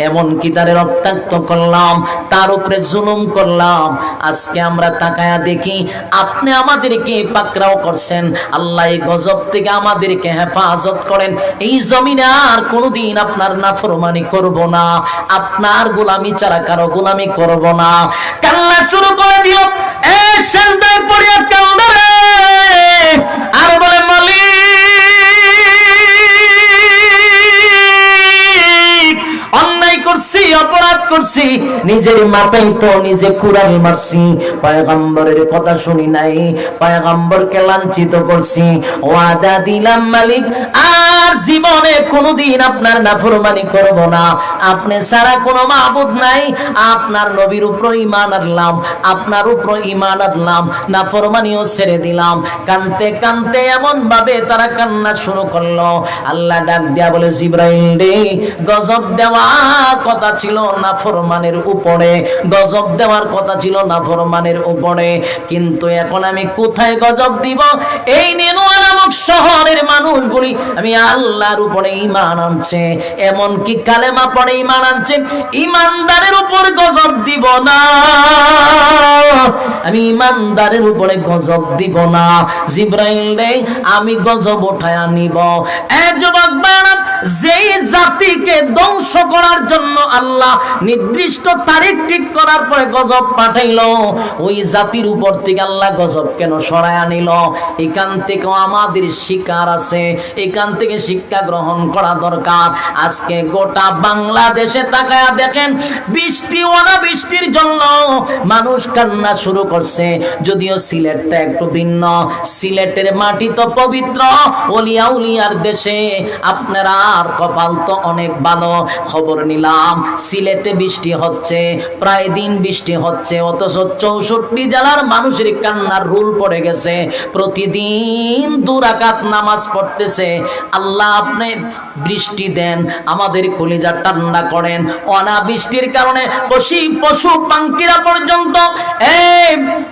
এমনকি তারে রক্তাক্ত করলাম, তার উপরে জুলুম করলাম। আজকে আমরা তাকায়া দেখি আপনি আমাদেরকে পাকড়াও করছেন। আল্লাহ এই গজব থেকে আমাদেরকে হেফাজত করেন। এই জমিনে আর কোনোদিন আপনার নাফরমানি করব না, আপনার গোলামি ছাড়া কারো গোলামি করব না। কান্না শুরু করে দিল, সেজদায় পড়িয়া কান্দে আর বলে, মালিক, অন্যায় করছি, অপরাধ করছি, নিজের মাথায় তো নিজে কুড়াল মারছি, পয়গম্বরের কথা শুনি নাই, পয়গম্বরকে লাঞ্ছিত করছি। ওয়াদা দিলাম মালিক, আর জীবনে কোনোদিন আপনার নাফরমানি করব না। আপনি ছাড়া কোনো মাবুদ নাই, আপনার নবীর উপর ঈমান আনলাম, আপনার উপর ঈমান আনলাম, নাফরমানিও ছেড়ে দিলাম। কানতে কানতে এমন ভাবে তারা কান্না শুরু করলো। আল্লাহ ডাক দিয়া বলে, জিবরাইল রে, গজব দেওয়া কথা ছিল নাফরমানের উপরে, গজব দেওয়ার কথা ছিল নাফরমানের উপরে, কিন্তু এখন আমি কোথায় গজব দিব? এই নিনওয়া নামক শহরের মানুষগুলি আমি আল্লাহর উপরে ঈমান আনছে, এমন কি কালেমা পড়ে ঈমান আনছে, ঈমানদারের উপর গজব দিব না, আমি ঈমানদারের উপরে গজব দিব না। জিবরাইল রে, আমি গজব উঠায়া নিব। এ যুবক বাড়া, যেই জাতিকে ধ্বংস করার জন্য আল্লাহ নির্দিষ্ট তারিখ ঠিক করার পরে গজব পাঠাইলো, ওই জাতির উপর থেকে আল্লাহ গজব কেন সরায় আনিল? এখান থেকে আমাদের শিকার আছে, এখান থেকে শিক্ষা গ্রহণ করা দরকার। আজকে গোটা বাংলাদেশে তাকায়া দেখেন, বৃষ্টি অনাবৃষ্টির জন্য মানুষ কান্না শুরু করছে। যদিও সিলেটটা একটু ভিন্ন, সিলেটের মাটি তো পবিত্র, ওলিয়া উলিয়ার দেশে, আপনারা আর কপাল তো অনেক ভালো। খবর নিলাম সিলেটে বৃষ্টি হচ্ছে, প্রায় দিন বৃষ্টি হচ্ছে, অথচ 64 জেলার মানুষের কান্নার রুল পড়ে গেছে। প্রতিদিন 2 রাকাত নামাজ পড়তেছে। আল্লাহ আপনি বৃষ্টি দেন, আমাদের কলিজা ঠান্ডা করেন। অনাবৃষ্টির কারণে পশু পাখিরা পর্যন্ত,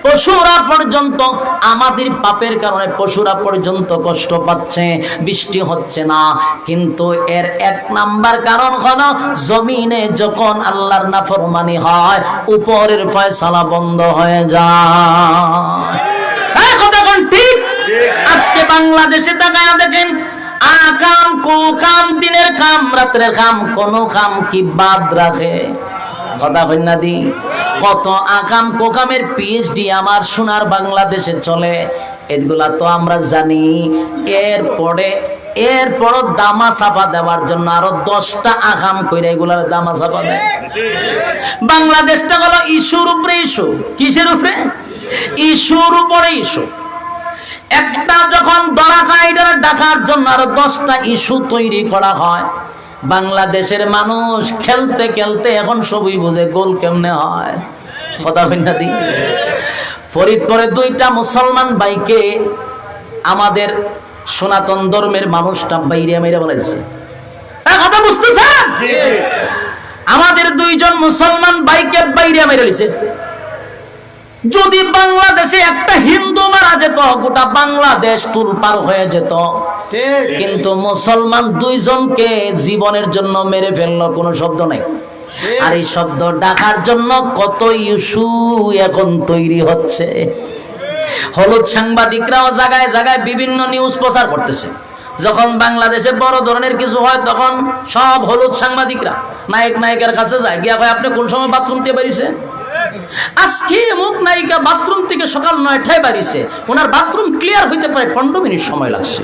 পশুরা পর্যন্ত, আমাদের পাপের কারণে পশুরা পর্যন্ত কষ্ট পাচ্ছে, বৃষ্টি হচ্ছে না। কিন্তু এর 1 নাম্বার কারণ হলো, জমিনে যখন আল্লাহর নাফরমানি হয়, উপরের ফয়সালা বন্ধ হয়ে যায়। এই কথা কোন ঠিক? আজকে বাংলাদেশে তাকায়া দেখেন, আকাম কুকাম, দিনের কাম রাতের কাম, কোন কাম কি বাদ রাখে? কথা কই না দি? কত আকাম কোকামের পিএইচডি আমার সোনার বাংলাদেশে চলে, এগুলা তো আমরা জানি। এরপরও দামা চাপা দেওয়ার জন্য আরো 10টা আকাম কইরা এগুলার দামা চাপা দেয়। বাংলাদেশটা হলো ইস্যুর উপরে ইস্যু। কিসের উপরে? ইস্যুর উপরে ইস্যু। একটা যখন ধরা খায়, এটা ডাকার জন্য আরো 10টা ইস্যু তৈরি করা হয়। বাংলাদেশের মানুষ খেলতে খেলতে এখন সবই বুঝে গোল কেমনে হয়। কথা বলনা দি? ফরিদপুরে 2টা মুসলমান ভাইকে আমাদের সনাতন ধর্মের মানুষটা বাইরে মেরে বলেছে। কথা বুঝতেছেন? আমাদের 2জন মুসলমান ভাইকে বাইরে মেরে দিয়েছে। যদি বাংলাদেশে একটা হিন্দু মারা যেত, গোটা বাংলাদেশ তুলপার হয়ে যেত। কিন্তু মুসলমান 2 জনকে জীবনের জন্য মেরে ফেললো, কোনো শব্দ নাই। আর এই শব্দ ডাকার জন্য কত ইস্যু এখন তৈরি হচ্ছে। হলুদ সাংবাদিকরাও জায়গায় জায়গায় বিভিন্ন নিউজ প্রচার করতেছে। যখন বাংলাদেশে বড় ধরনের কিছু হয়, তখন সব হলুদ সাংবাদিকরা নায়ক নায়িকার কাছে যায়, গিয়া ভাই আপনি কোন সময় বাথরুম থেকে বেরিয়েছে? আজকে অমুক নায়িকা বাথরুম থেকে সকাল 9টায় বাড়িছে, ওনার বাথরুম ক্লিয়ার হইতে প্রায় 15 মিনিট সময় লাগছে।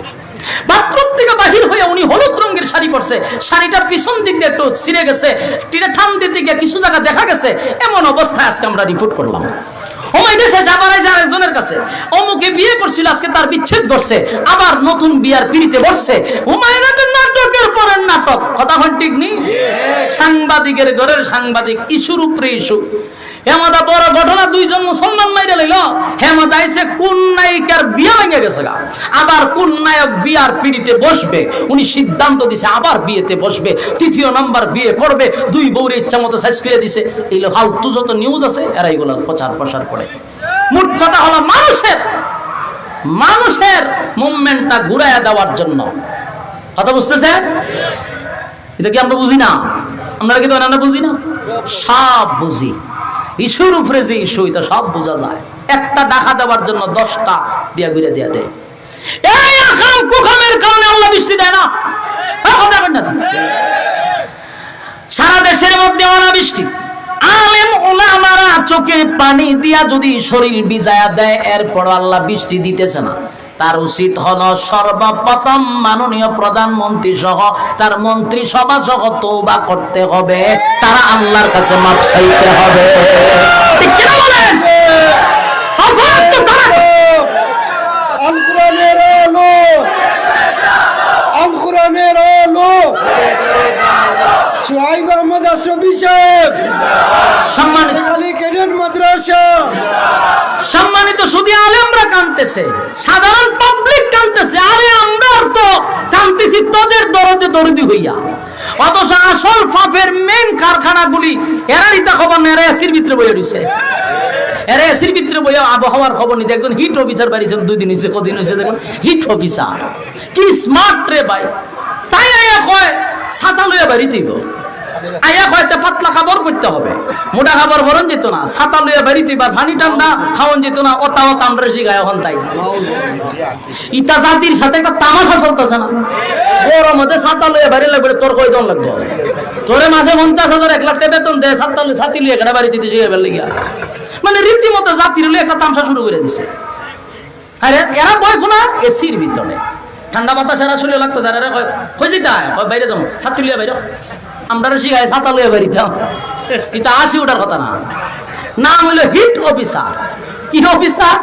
বাথরুম থেকে বাহির হয়ে উনি হলুদ রঙের শাড়ি পরছে, শাড়িটা পিছন দিক দিয়ে একটু ছিঁড়ে গেছে, টিটা ঠান দিতে গিয়ে কিছু জায়গা দেখা গেছে। এমন অবস্থায় আজকে আমরা রিপোর্ট করলাম। আরেকজনের কাছে অমুকে বিয়ে করছিল, আজকে তার বিচ্ছেদ করছে, আবার নতুন বিয়ার পিড়িতে বসছে। নাটকের পরের নাটক। কথা হয় ঠিক নেই? সাংবাদিকের ঘরের সাংবাদিক, ইস্যুর উপরে ইস্যু। হেমাদা বড় ঘটনা, 2 জন মুসলমান মাইরে লইল। হেমাদা আইছে কোন নায়িকার বিয়া ভেঙে গেছে, আবার কোন নায়ক বিয়ার পিড়িতে বসবে। উনি সিদ্ধান্ত দিছে আবার বিয়েতে বসবে, 3য় নাম্বার বিয়ে করবে, 2 বউরে ইচ্ছা মতো সাইজ করে দিছে। এইগুলো ফালতু যত নিউজ আছে, এরা এগুলো প্রচার করে। মোট কথা হলো মানুষের মুভমেন্টটা ঘুরাইয়া দেওয়ার জন্য। কথা বুঝতেছেন? এটা কি আমরা বুঝি না? আমরা কি আমরা বুঝি না? সব বুঝি। ইস্যুর উপরে যে ইস্যু, এটা সব বোঝা যায়। একটা ডাকা দেওয়ার জন্য 10টা দিয়া ঘুরে দিয়া দেয়। এই আকাম কুকামের কারণে আল্লাহ বৃষ্টি দেয় না। সারা দেশের মধ্যে অনাবৃষ্টি। আলেম ওলামারা চোখে পানি দিয়া যদি শরীর ভিজায়া দেয়, এরপর আল্লাহ বৃষ্টি দিতেছে না, তার উচিত হলো সর্বপ্রথম মাননীয় প্রধানমন্ত্রী সহ তার মন্ত্রী সভা সহ তওবা করতে হবে, তারা আল্লাহর কাছে মাফ চাইতে হবে। ঠিক কি বলেন? আল কোরআনের আলো, আল কোরআনের আলো। সোহাইব আহমদ আশরাফি সাহেব, সম্মানিত ক্যাডেট মাদ্রাসা, সম্মানিত সুদী আলেমরা কাঁদতেছে, সাধারণ পাবলিক কাঁদতেছে। আরে আমরা তো কাঁদতেছি তোদের দরদি হইয়া, অথচ আসল ফাফের মেন কারখানাগুলি এরাই তা খবর নেই, এরা এসির ভিতরে বইয়া রয়েছে। এরা এসির ভিতরে বইয়া আবহাওয়ার খবর নিতে। একজন হিট অফিসার বাড়িছে, 2 দিন হয়েছে, কদিন হয়েছে দেখুন, হিট অফিসার কি স্মার্ট রে ভাই। তাই আয়া কয় ছাতা লইয়া বাড়িতে আয়া কয়তে পাতলা খাবার করতে হবে, মোটা খাবার ভরণ যেত না, ছাতা লইয়া বাড়িতে পানি ঠান্ডা খাওয়ান যেত না। ওটাও আমরা শিখায় এখন। তাই ইটা জাতির সাথে একটা তামাশা চলতেছে না? ওর মধ্যে ছাতা লইয়া বাড়ি লাগবে তোর কই দন লাগবে তোরে মাসে 50,000 1 লাখ টাকা বেতন দে ছাতি লইয়া গেড়া বাড়ি দিতে যাইবার লাগিয়া মানে রীতিমতো জাতির লইয়া একটা তামসা শুরু করে দিছে আরে এরা বয় কোনা এসির ভিতরে ঠান্ডা বাতাস এরা শুলে লাগতো যারা কই যেটা বাইরে যাবো ছাতি লইয়া বাইরে আমরা শিখাই ছাতা লইয়া বাড়িতাম এটা 80 ওটার কথা না নাম হইলো হিট অফিসার কি অফিসার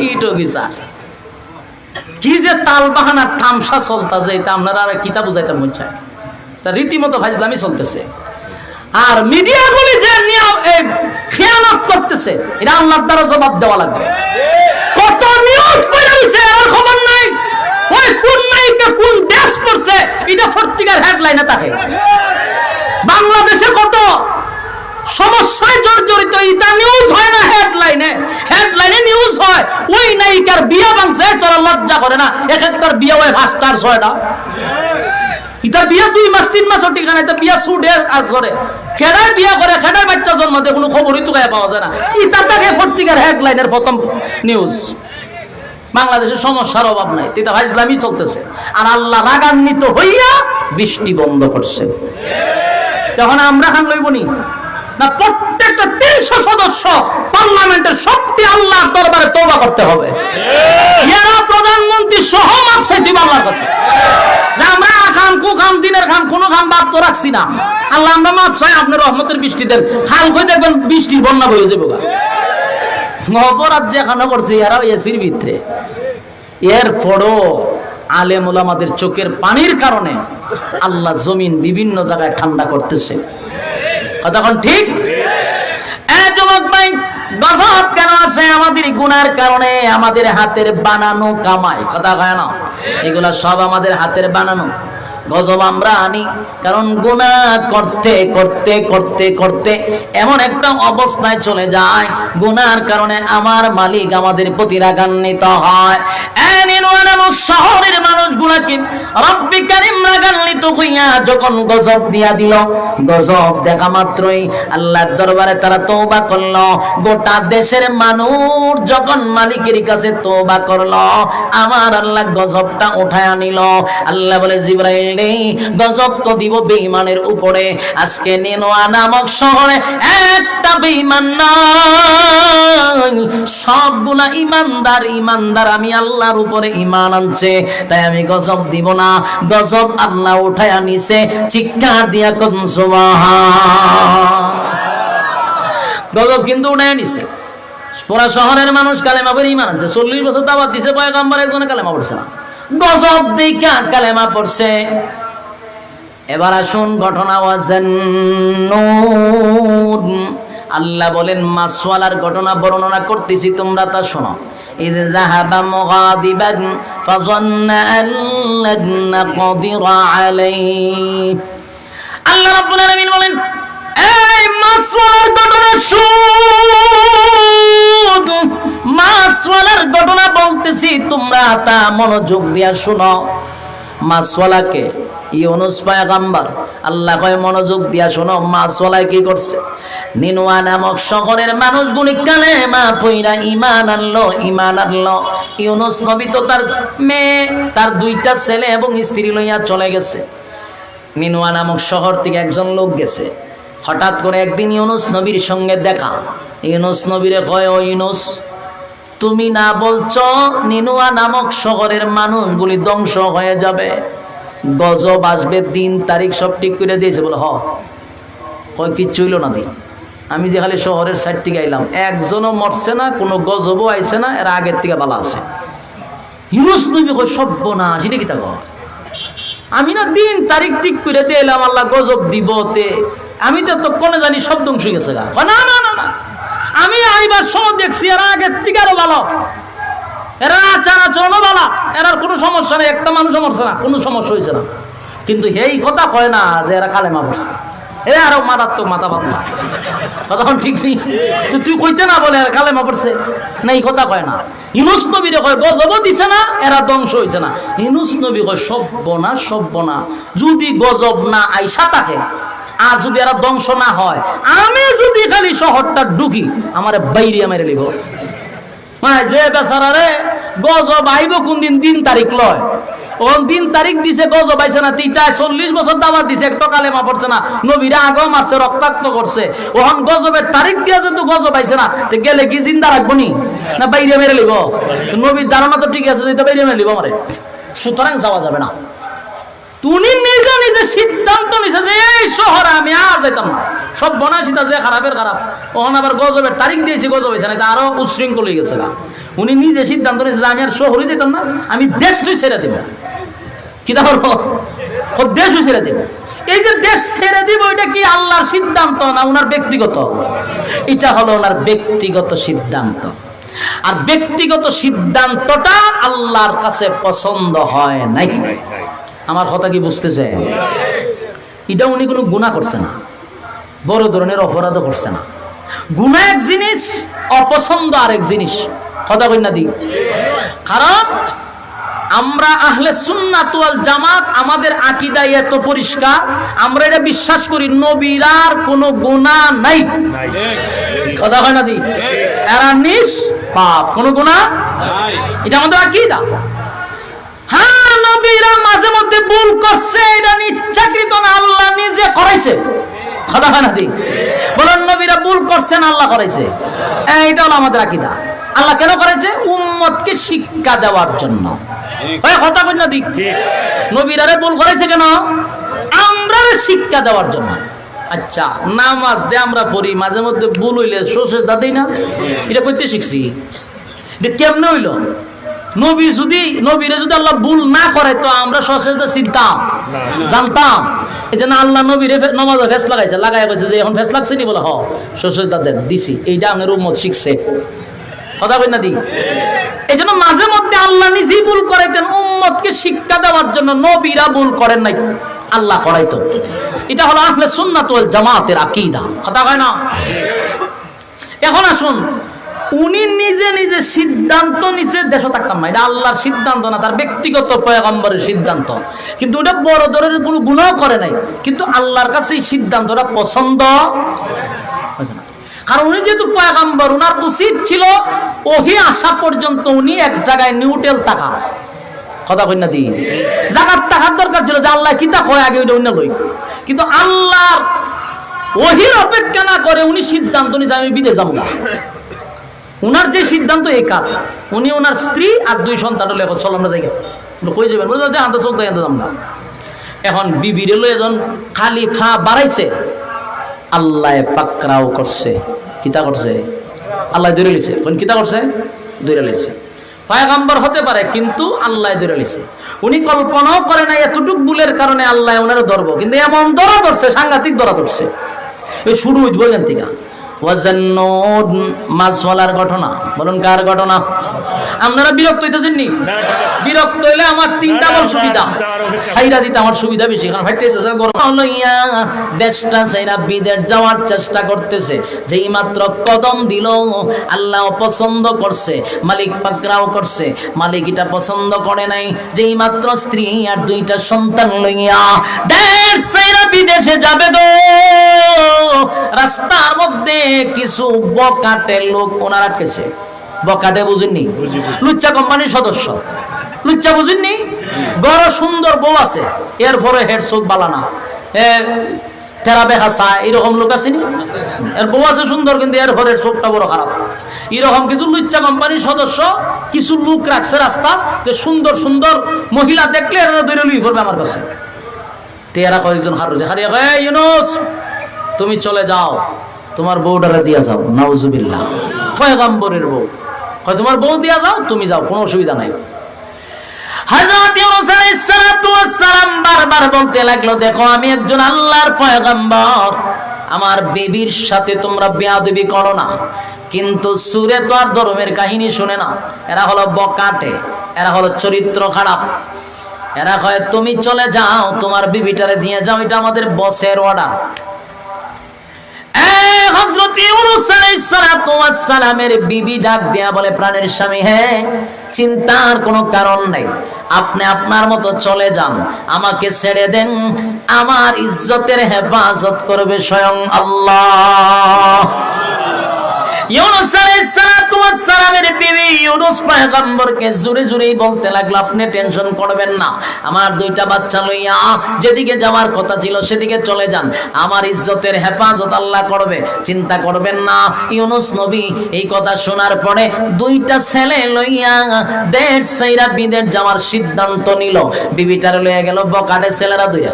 হিট অফিসার কি যে তাল বাহানার তামসা চলতেছে এটা আপনারা আর কিতা বুঝাইতে মন চায় তা রীতিমতো ফাজলামি চলতেছে আর মিডিয়াগুলি যে খেয়ানত করতেছে এটা আল্লাহর দ্বারা জবাব দেওয়া লাগবে কত নিউজ পড়াইছে আর খবর নাই ওই কোন নায়িকা কোন দেশ পড়ছে এটা পত্রিকার হেডলাইনে থাকে বাংলাদেশে কত সমস্যায় জর্জরিত এটা নিউজ হয় না হেডলাইনে নিউজ হয় ওই নায়িকার বিয়া ভাঙছে তোরা লজ্জা করে না এক্ষেত্রে বিয়ে হয় 5টার 6টা এটা বিয়া 2 মাস 3 মাস ঠিকানা এটা বিয়া ছুটে আসরে খেড়ায় বিয়া করে খেড়ায় বাচ্চা জন্ম দেয় কোনো খবরই তো গায়ে পাওয়া যায় না এটা থাকে পত্রিকার হেডলাইনের প্রথম নিউজ বাংলাদেশের সমস্যার অভাব নাই এটা ফাজলামি চলতেছে আর আল্লাহ রাগান্বিত হইয়া বৃষ্টি বন্ধ করছে তখন আমরা খান লইবনি না প্রত্যেকটা 300 সদস্য পার্লামেন্টের সবটি আল্লাহর দরবারে তওবা করতে হবে এরা প্রধানমন্ত্রী সহ মাপ চাইতে আল্লাহর কাছে যে আমরা খান কুখাম দিনের খান কোনো খান বাদ তো রাখছি না আল্লাহ আমরা মাপ চাই আপনার রহমতের বৃষ্টি দেন খাল কই দেখবেন বৃষ্টির বন্যা বয়ে যাবে অপরাধ যেখানে করছে এরা এসির ভিতরে এর পরও আলেম ওলামাদের চোখের পানির কারণে আল্লাহ জমিন বিভিন্ন জায়গায় ঠান্ডা করতেছে কতক্ষণ ঠিক যুবক ভাই গজব কেন আছে আমাদের গুনার কারণে আমাদের হাতের বানানো কামাই কথা কয় না এগুলা সব আমাদের হাতের বানানো গজব আমরা আনি কারণ গুনাহ করতে করতে করতে করতে এমন একটা অবস্থায় চলে যায় গুনার কারণে আমার মালিক আমাদের প্রতি রাগান্বিত হয় শহরের মানুষগুলাকে রব্বি কারীম রাগান্বিত হইয়া যখন গজব দিয়া দিল গজব দেখা মাত্রই আল্লাহর দরবারে তারা তওবা করলো গোটা দেশের মানুষ যখন মালিকের কাছে তওবা করলো আমার আল্লাহ গজবটা উঠায় আনিল আল্লাহ বলে জিবরাইল গজব তো দিব বেঈমানের উপরে আজকে নিনোয়া নামক শহরে একটা বেঈমান নাই সবগুলা ইমানদার আমি আল্লাহর উপরে ঈমান আনছে তাই আমি গজব দিব না গজব আল্লাহ উঠায়া নিছে চিৎকার দিয়া কোন সুবহান গজব কিন্তু উঠায়া নিছে পুরা শহরের মানুষ কালেমা পড়ে ঈমান আনছে 40 বছর দাওয়াত দিছে পয়গম্বর একজনে কালেমা পড়ছে না গজব দেখা কালেমা পড়ছে এবার আসুন ঘটনা ওয়াজান্নুন আল্লাহ বলেন মাসওয়ালার ঘটনা বর্ণনা করতেছি তোমরা তা শোনো ইয যাহাবা মুগাদিবান ফাযান্না আন লান নাকদিরা আলাইহি আল্লাহ রাব্বুল আলামিন বলেন এই মাসওয়ালার ঘটনা শুন মাসওয়ালার ঘটনা বলতেছি তোমরা তা মনোযোগ দিয়া শোনো মাসওয়ালাকে ইউনুস পয়গম্বর আল্লাহ কয় মনোযোগ দিয়া শোনো মাসওয়ালা কি করছে নিনোয়া নামক শহরের মানুষগুলি কালেমা পয়রা ঈমান আনলো ইউনুস নবী তো তার মেয়ে তার 2টা ছেলে এবং স্ত্রী লইয়া চলে গেছে নিনোয়া নামক শহর থেকে একজন লোক গেছে হঠাৎ করে একদিন ইউনুস নবীর সঙ্গে দেখা ইউনুস নবীরে কয় ও ইউনুস তুমি না বলছো নিনোয়া নামক শহরের মানুষগুলি ধ্বংস হয়ে যাবে গজব আসবে দিন তারিখ সব ঠিক করে দিয়েছে বলে কয় কিচ্ছু হইল না দিন আমি যে খালি শহরের সাইড থেকে আইলাম একজনও মরছে না কোনো গজবও আইছে না এর আগের থেকে ভালো আছে ইউনুস নবী কয় সর্বনাশ এটা কি তা কয় আমি না দিন তারিখ ঠিক করে দিয়ে এলাম আল্লাহ গজব দিবতে আমি তো ততক্ষণে জানি সব ধ্বংস হয়ে গেছে গা না না না না আমি আইবার সময় দেখছি এরা আগের থেকে আরো ভালো এরা আচার আচরণও ভালো এরা কোনো সমস্যা নেই একটা মানুষও মরছে না কোনো সমস্যা হয়েছে না কিন্তু এই কথা কয় না যে এরা কালেমা পড়ছে এরা আরো মারাত্মক মাথা পাতলা কথা ঠিক নেই তুই কইতে না বলে এরা কালেমা পড়ছে না এই কথা কয় না ইউনুস নবীরে কয় গজবও দিছে না এরা ধ্বংস হয়েছে না ইউনুস নবী কয় সব্বনা যদি গজব না আইসা থাকে আর যদি এরা ধ্বংস না হয় আমি যদি খালি শহরটা ঢুকি আমার বাইরে মেরে লিখো যে বেচারা রে গজব আইব কোন দিন তারিখ লয় ওন 3 তারিখ দিছে গজব আইছে না, তিতা 40 বছর দাওয়াত দিছে, একটা কালেমা পড়ছে না, নবীরা আগেও মারছে, রক্তাক্ত করছে, ওহন গজবের তারিখ দিয়া যেহেতু গজব আইছে না, তো গেলে কি জিন্দা রাখবো নি না বাইরে মেরে লিব? নবীর ধারণা তো ঠিক আছে, বাইরে মেরে লিব আমারে, সুতরাং যাওয়া যাবে না। তুমি নিজে নিজে সিদ্ধান্ত নিছে যে এই শহরে আমি আর যাইতাম না, সব বনাসিতা যে খারাপের খারাপ, ওখানে আবার গজবের তারিখ দিয়েছি, গজব হয়েছে না, আরো উশৃঙ্খল হয়ে গেছে। উনি নিজে সিদ্ধান্ত নিয়েছে যে আমি আর শহরে যেতাম না, আমি দেশটাই ছেড়ে দেব। কি করবো? দেশও ছেড়ে দেব। এই যে দেশ ছেড়ে দিব, এটা কি আল্লাহর সিদ্ধান্ত না ওনার ব্যক্তিগত? এটা হলো ওনার ব্যক্তিগত সিদ্ধান্ত। আর ব্যক্তিগত সিদ্ধান্তটা আল্লাহর কাছে পছন্দ হয় নাই। আমার কথা কি বুঝতেছে? এটা উনি কোনো গুনাহ করছে না, বড় ধরনের অপরাধও করছে না। গুনাহ এক জিনিস, অপছন্দ আরেক জিনিস। কথা কই না দি? কারণ আমরা আহলে সুন্নাত ওয়াল জামাত, আমাদের আকীদা এত পরিষ্কার, আমরা এটা বিশ্বাস করি নবীরার কোনো গুনাহ নাই। কথা কই না দি? এরা নিষ্পাপ, কোনো গুনাহ নাই, এটা আমাদের আকীদা। হ্যাঁ, নবীরা মাঝে মধ্যে ভুল করছে, এটা ইচ্ছাকৃত না, আল্লাহ নিজে করাইছে। কথা হয় না ঠিক? বলেন নবীরা ভুল করছেন, আল্লাহ করাইছে, এটা হলো আমাদের আকীদা। আল্লাহ কেন করেছে? উম্মতকে শিক্ষা দেওয়ার জন্য। কথা কই না ঠিক? নবীরা ভুল করেছে কেন? আমরা শিক্ষা দেওয়ার জন্য। আচ্ছা, নামাজ দে আমরা পড়ি, মাঝে মধ্যে ভুল হইলে সেজদা দেই না, এটা করতে শিখছি। এটা কেমনে হইল? নবীরে যদি আল্লাহ ভুল না করে তো আমরা সচেতন চিনতাম, জানতাম। এই জন্য আল্লাহ নবীরে নামাজে ফেস লাগাইছে, লাগাই কইছে যে এখন ফেস লাগছে নি, বলে হ সচেতন দিছি, এইটা আমাদের উম্মত শিখছে। কথা কই না দি? এই জন্য মাঝে মধ্যে আল্লাহ নিজেই ভুল করাইতেন উম্মতকে শিক্ষা দেওয়ার জন্য। নবীরা ভুল করেন নাই, আল্লাহ করাইতো। এটা হলো আহলে সুন্নাত ওয়াল জামাতের আকীদা। কথা কয় না? এখন আসুন, উনি নিজে নিজে সিদ্ধান্ত নিচে দেশে থাকতাম না, এটা আল্লাহর সিদ্ধান্ত না, তার ব্যক্তিগত পয়গম্বরের সিদ্ধান্ত। কিন্তু ওটা বড় ধরনের কোনো গুনাহ করে নাই, কিন্তু আল্লাহর কাছে এই সিদ্ধান্তটা পছন্দ হয়েছে না। কারণ উনি যেহেতু পয়গম্বর, উনার উচিত ছিল ওহী আসা পর্যন্ত উনি এক জায়গায় নিউট্রাল থাকা। কথা কই না দি? জায়গার থাকার দরকার ছিল যে আল্লাহ কিতা কয় আগে ওইটা অন্য লই। কিন্তু আল্লাহর ওহীর অপেক্ষা না করে উনি সিদ্ধান্ত নিয়ে আমি বিদেশ যাবো না। উনার যে সিদ্ধান্ত এই কাজ, উনি ওনার স্ত্রী আর 2 সন্তান হলে এখন চল আমরা যাই, কই যাবেন? বলে যে আনতে চলতে আনতে যাম না। এখন বিবিরে লয়ে যখন খালি ফা বাড়াইছে, আল্লাহ পাকরাও করছে। কিতা করছে? আল্লাহ ধরে লিছে। কোন কিতা করছে? ধরে লিছে। পয়গম্বর হতে পারে, কিন্তু আল্লাহ ধরে লিছে। উনি কল্পনাও করে না এতটুক ভুলের কারণে আল্লাহ ওনার ধরবো, কিন্তু এমন ধরা ধরছে, সাংঘাতিক ধরা ধরছে। এই শুরু হইত বলেন থেকে ওয়াজান্নুন মাছওয়ালার ঘটনা। বলুন কার ঘটনা? আপনারা বিরক্ত হইতেছেন নি? বিরক্ত হইলে আমার 3টা বল সুবিধা, সাইরা দিতে আমার সুবিধা বেশি। কারণ ভাইতে গরম হলো, দেশটা সাইরা বিদেশ যাওয়ার চেষ্টা করতেছে। যেই মাত্র কদম দিল, আল্লাহ পছন্দ করছে, মালিক পাকরাও করছে। মালিক এটা পছন্দ করে নাই। যেই মাত্র স্ত্রী আর 2টা সন্তান লইয়া দেশ সাইরা বিদেশে যাবে গো, রাস্তার মধ্যে কিছু বকাটে লোক ওনারা আটকেছে। বকাটে বুঝেননি? লুচ্চা কোম্পানির সদস্য। লুচ্চা বুঝেননি? বড় সুন্দর বউ আছে, এরপরে হেড চোখ বালানা, তেরা বেহাসা, এরকম লোক আছে নি? এর বউ আছে সুন্দর, কিন্তু এরপরে চোখটা বড় খারাপ। এরকম কিছু লুচ্চা কোম্পানির সদস্য কিছু লোক রাখছে রাস্তা, যে সুন্দর সুন্দর মহিলা দেখলে এরা ধরে লুই পড়বে আমার কাছে। তেরা কয়েকজন হারু যে হারিয়ে কয়, ইউনুস তুমি চলে যাও, তোমার বউটারে দিয়া যাও। নাউজুবিল্লাহ। পয়গম্বরের বউ কয় তোমার বউ দিয়া যাও, তুমি যাও, কোনো অসুবিধা নাই। হযরত ইউনূস আলাইহিস সালাতু ওয়াস সালাম বারবার বলতে লাগলো, দেখো আমি একজন আল্লাহর পয়গম্বর, আমার বিবির সাথে তোমরা বেয়াদবি করো না। কিন্তু সূরা তো আর ধর্মের কাহিনী শুনে না, এরা হলো বকাটে, এরা হলো চরিত্র খারাপ। এরা কয় তুমি চলে যাও, তোমার বিবিটারে দিয়ে যাও, এটা আমাদের বসের অর্ডার। হযরত ইউনূস আলাইহিস সালাতু ওয়াস সালামের বিবি ডাক দেয়া বলে, প্রাণের স্বামী, হ্যাঁ চিন্তার কোনো কারণ নাই, আপনি আপনার মতো চলে যান, আমাকে ছেড়ে দেন, আমার ইজ্জতের হেফাজত করবে স্বয়ং আল্লাহ। ইউনূস আলাইহিস সালাতু ওয়াস সালামের বিবি ইউনূস পয়গম্বরকে জোরে জোরে বলতে লাগলো, আপনি টেনশন করবেন না, আমার দুইটা বাচ্চা লইয়া যেদিকে যাওয়ার কথা ছিল সেদিকে চলে যান, আমার ইজ্জতের হেফাজত আল্লাহ করবে, চিন্তা করবেন না। ইউনূস নবী এই কথা শোনার পরে দুইটা ছেলে লইয়া দেশ ছাইরা বিদেশ যাওয়ার সিদ্ধান্ত নিল। বিবিটারে লইয়া গেল বকাটে, ছেলেরা দুইয়া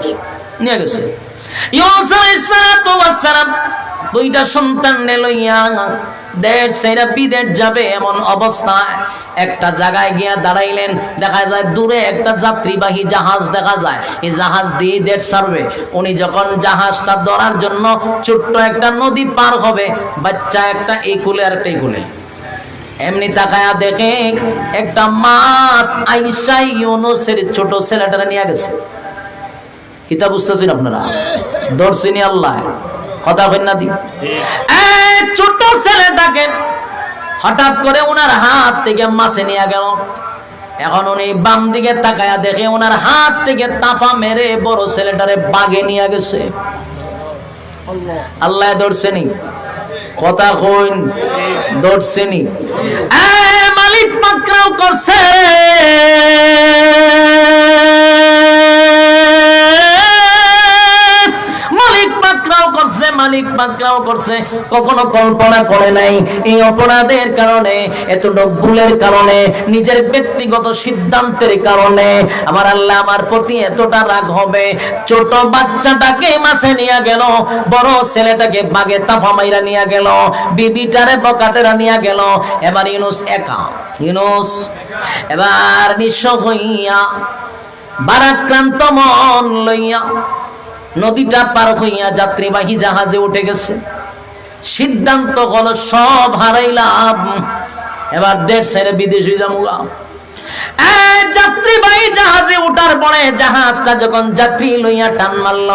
নিয়ে গেছে। ইউনূস আলাইহিস সালাতু ওয়াস সালাম দুইটা সন্তান লইয়া দেশ ছাইরা বিদেশ যাবে এমন অবস্থায় একটা জায়গায় গিয়া দাঁড়াইলেন। দেখা যায় দূরে একটা যাত্রীবাহী জাহাজ দেখা যায়, এই জাহাজ দিয়ে দেশ ছাড়বে। উনি যখন জাহাজটা ধরার জন্য ছোট্ট একটা নদী পার হবে, বাচ্চা একটা এই কুলে আর একটা এই কুলে, এমনি তাকায়া দেখে একটা মাছ আইসা ইউনূসের ছোট ছেলেটারে নিয়ে গেছে। কিতা বুঝতেছেন আপনারা? দর্শিনী আল্লাহ কথা কই না দি ছোট ছেলেটাকে হঠাৎ করে ওনার হাত থেকে মাছে নিয়ে গেল। এখন উনি বাম দিকে তাকায়া দেখে ওনার হাত থেকে তাপা মেরে বড় ছেলেটারে বাগে নিয়ে গেছে। আল্লাহ ধরছেনি, কথা কইন, ধরছেনি। মালিক পাকড়াও করছে, মালিক পাকড়াও করছে। কখনো কল্পনা করে নাই এই অপরাধের কারণে, এতটুকু ভুলের কারণে, নিজের ব্যক্তিগত সিদ্ধান্তের কারণে আমার আল্লাহ আমার প্রতি এতটা রাগ হবে। ছোট বাচ্চাটাকে মাছে নিয়ে গেল, বড় ছেলেটাকে বাগে তাফা মাইরা নিয়ে গেল, বিবিটারে বকাটেরা নিয়ে গেল। এবার ইউনূস একা, ইউনূস এবার নিঃস্ব হইয়া ভারাক্রান্ত মন লইয়া নদীটা পার হইয়া যাত্রীবাহী জাহাজে উঠে গেছে। সিদ্ধান্ত হলো সব হারাইলাম, এবার দেশ ছেড়ে বিদেশে যামুগা। যাত্রীবাহী জাহাজে উঠার পরে জাহাজটা যখন যাত্রী লইয়া টান মারল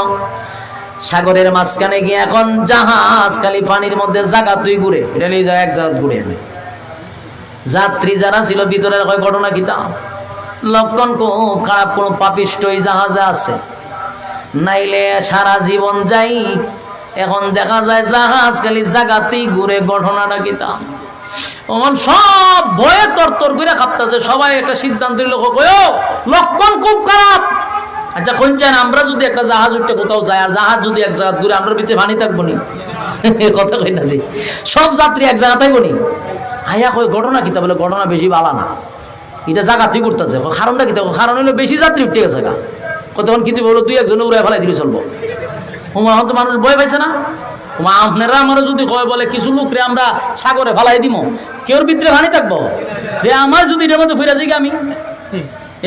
সাগরের মাঝখানে গিয়ে, এখন জাহাজ খালি পানির মধ্যে জায়গা তুই ঘুরে, এটা নিয়ে যায় এক জায়গা ঘুরে। যাত্রী যারা ছিল ভিতরের ঘটনা কিতা লক্ষণ খুব খারাপ, কোন পাপিষ্ট এই জাহাজে আছে, নাইলে সারা জীবন যাই। এখন দেখা যায় জাহাজ খালি জায়গাতেই ঘুরে, ঘটনাটা কিতা সব ভয়ে তরতর করে খাপতেছে। সবাই একটা সিদ্ধান্ত নিল, লক্ষণ খুব খারাপ। আচ্ছা কোন চান আমরা যদি একটা জাহাজ উঠতে কোথাও যায়, আর জাহাজ যদি এক জায়গা ঘুরে, আমরা ভিতরে ভানি থাকবো নি? কথা কই না দি, সব যাত্রী এক জায়গা থাকবো নি? আয়া কই ঘটনা কিতা, বলে ঘটনা বেশি ভালো না, এটা জায়গাতেই করতেছে। কারণটা কিতা? কারণ হলো বেশি যাত্রী উঠে গেছে গা। কতক্ষণ কিছু বলো, তুই একজনে উড়াই ফেলাই দিলে চলবো। এখন তো মানুষ ভয় পাইছে না? আপনারা আমারও যদি কয় বলে কিছু লোকরে আমরা সাগরে ফেলাই দিব, কেউর ভিতরে ভানি থাকবো যে আমার যদি এটার মধ্যে ফিরে যাই আমি।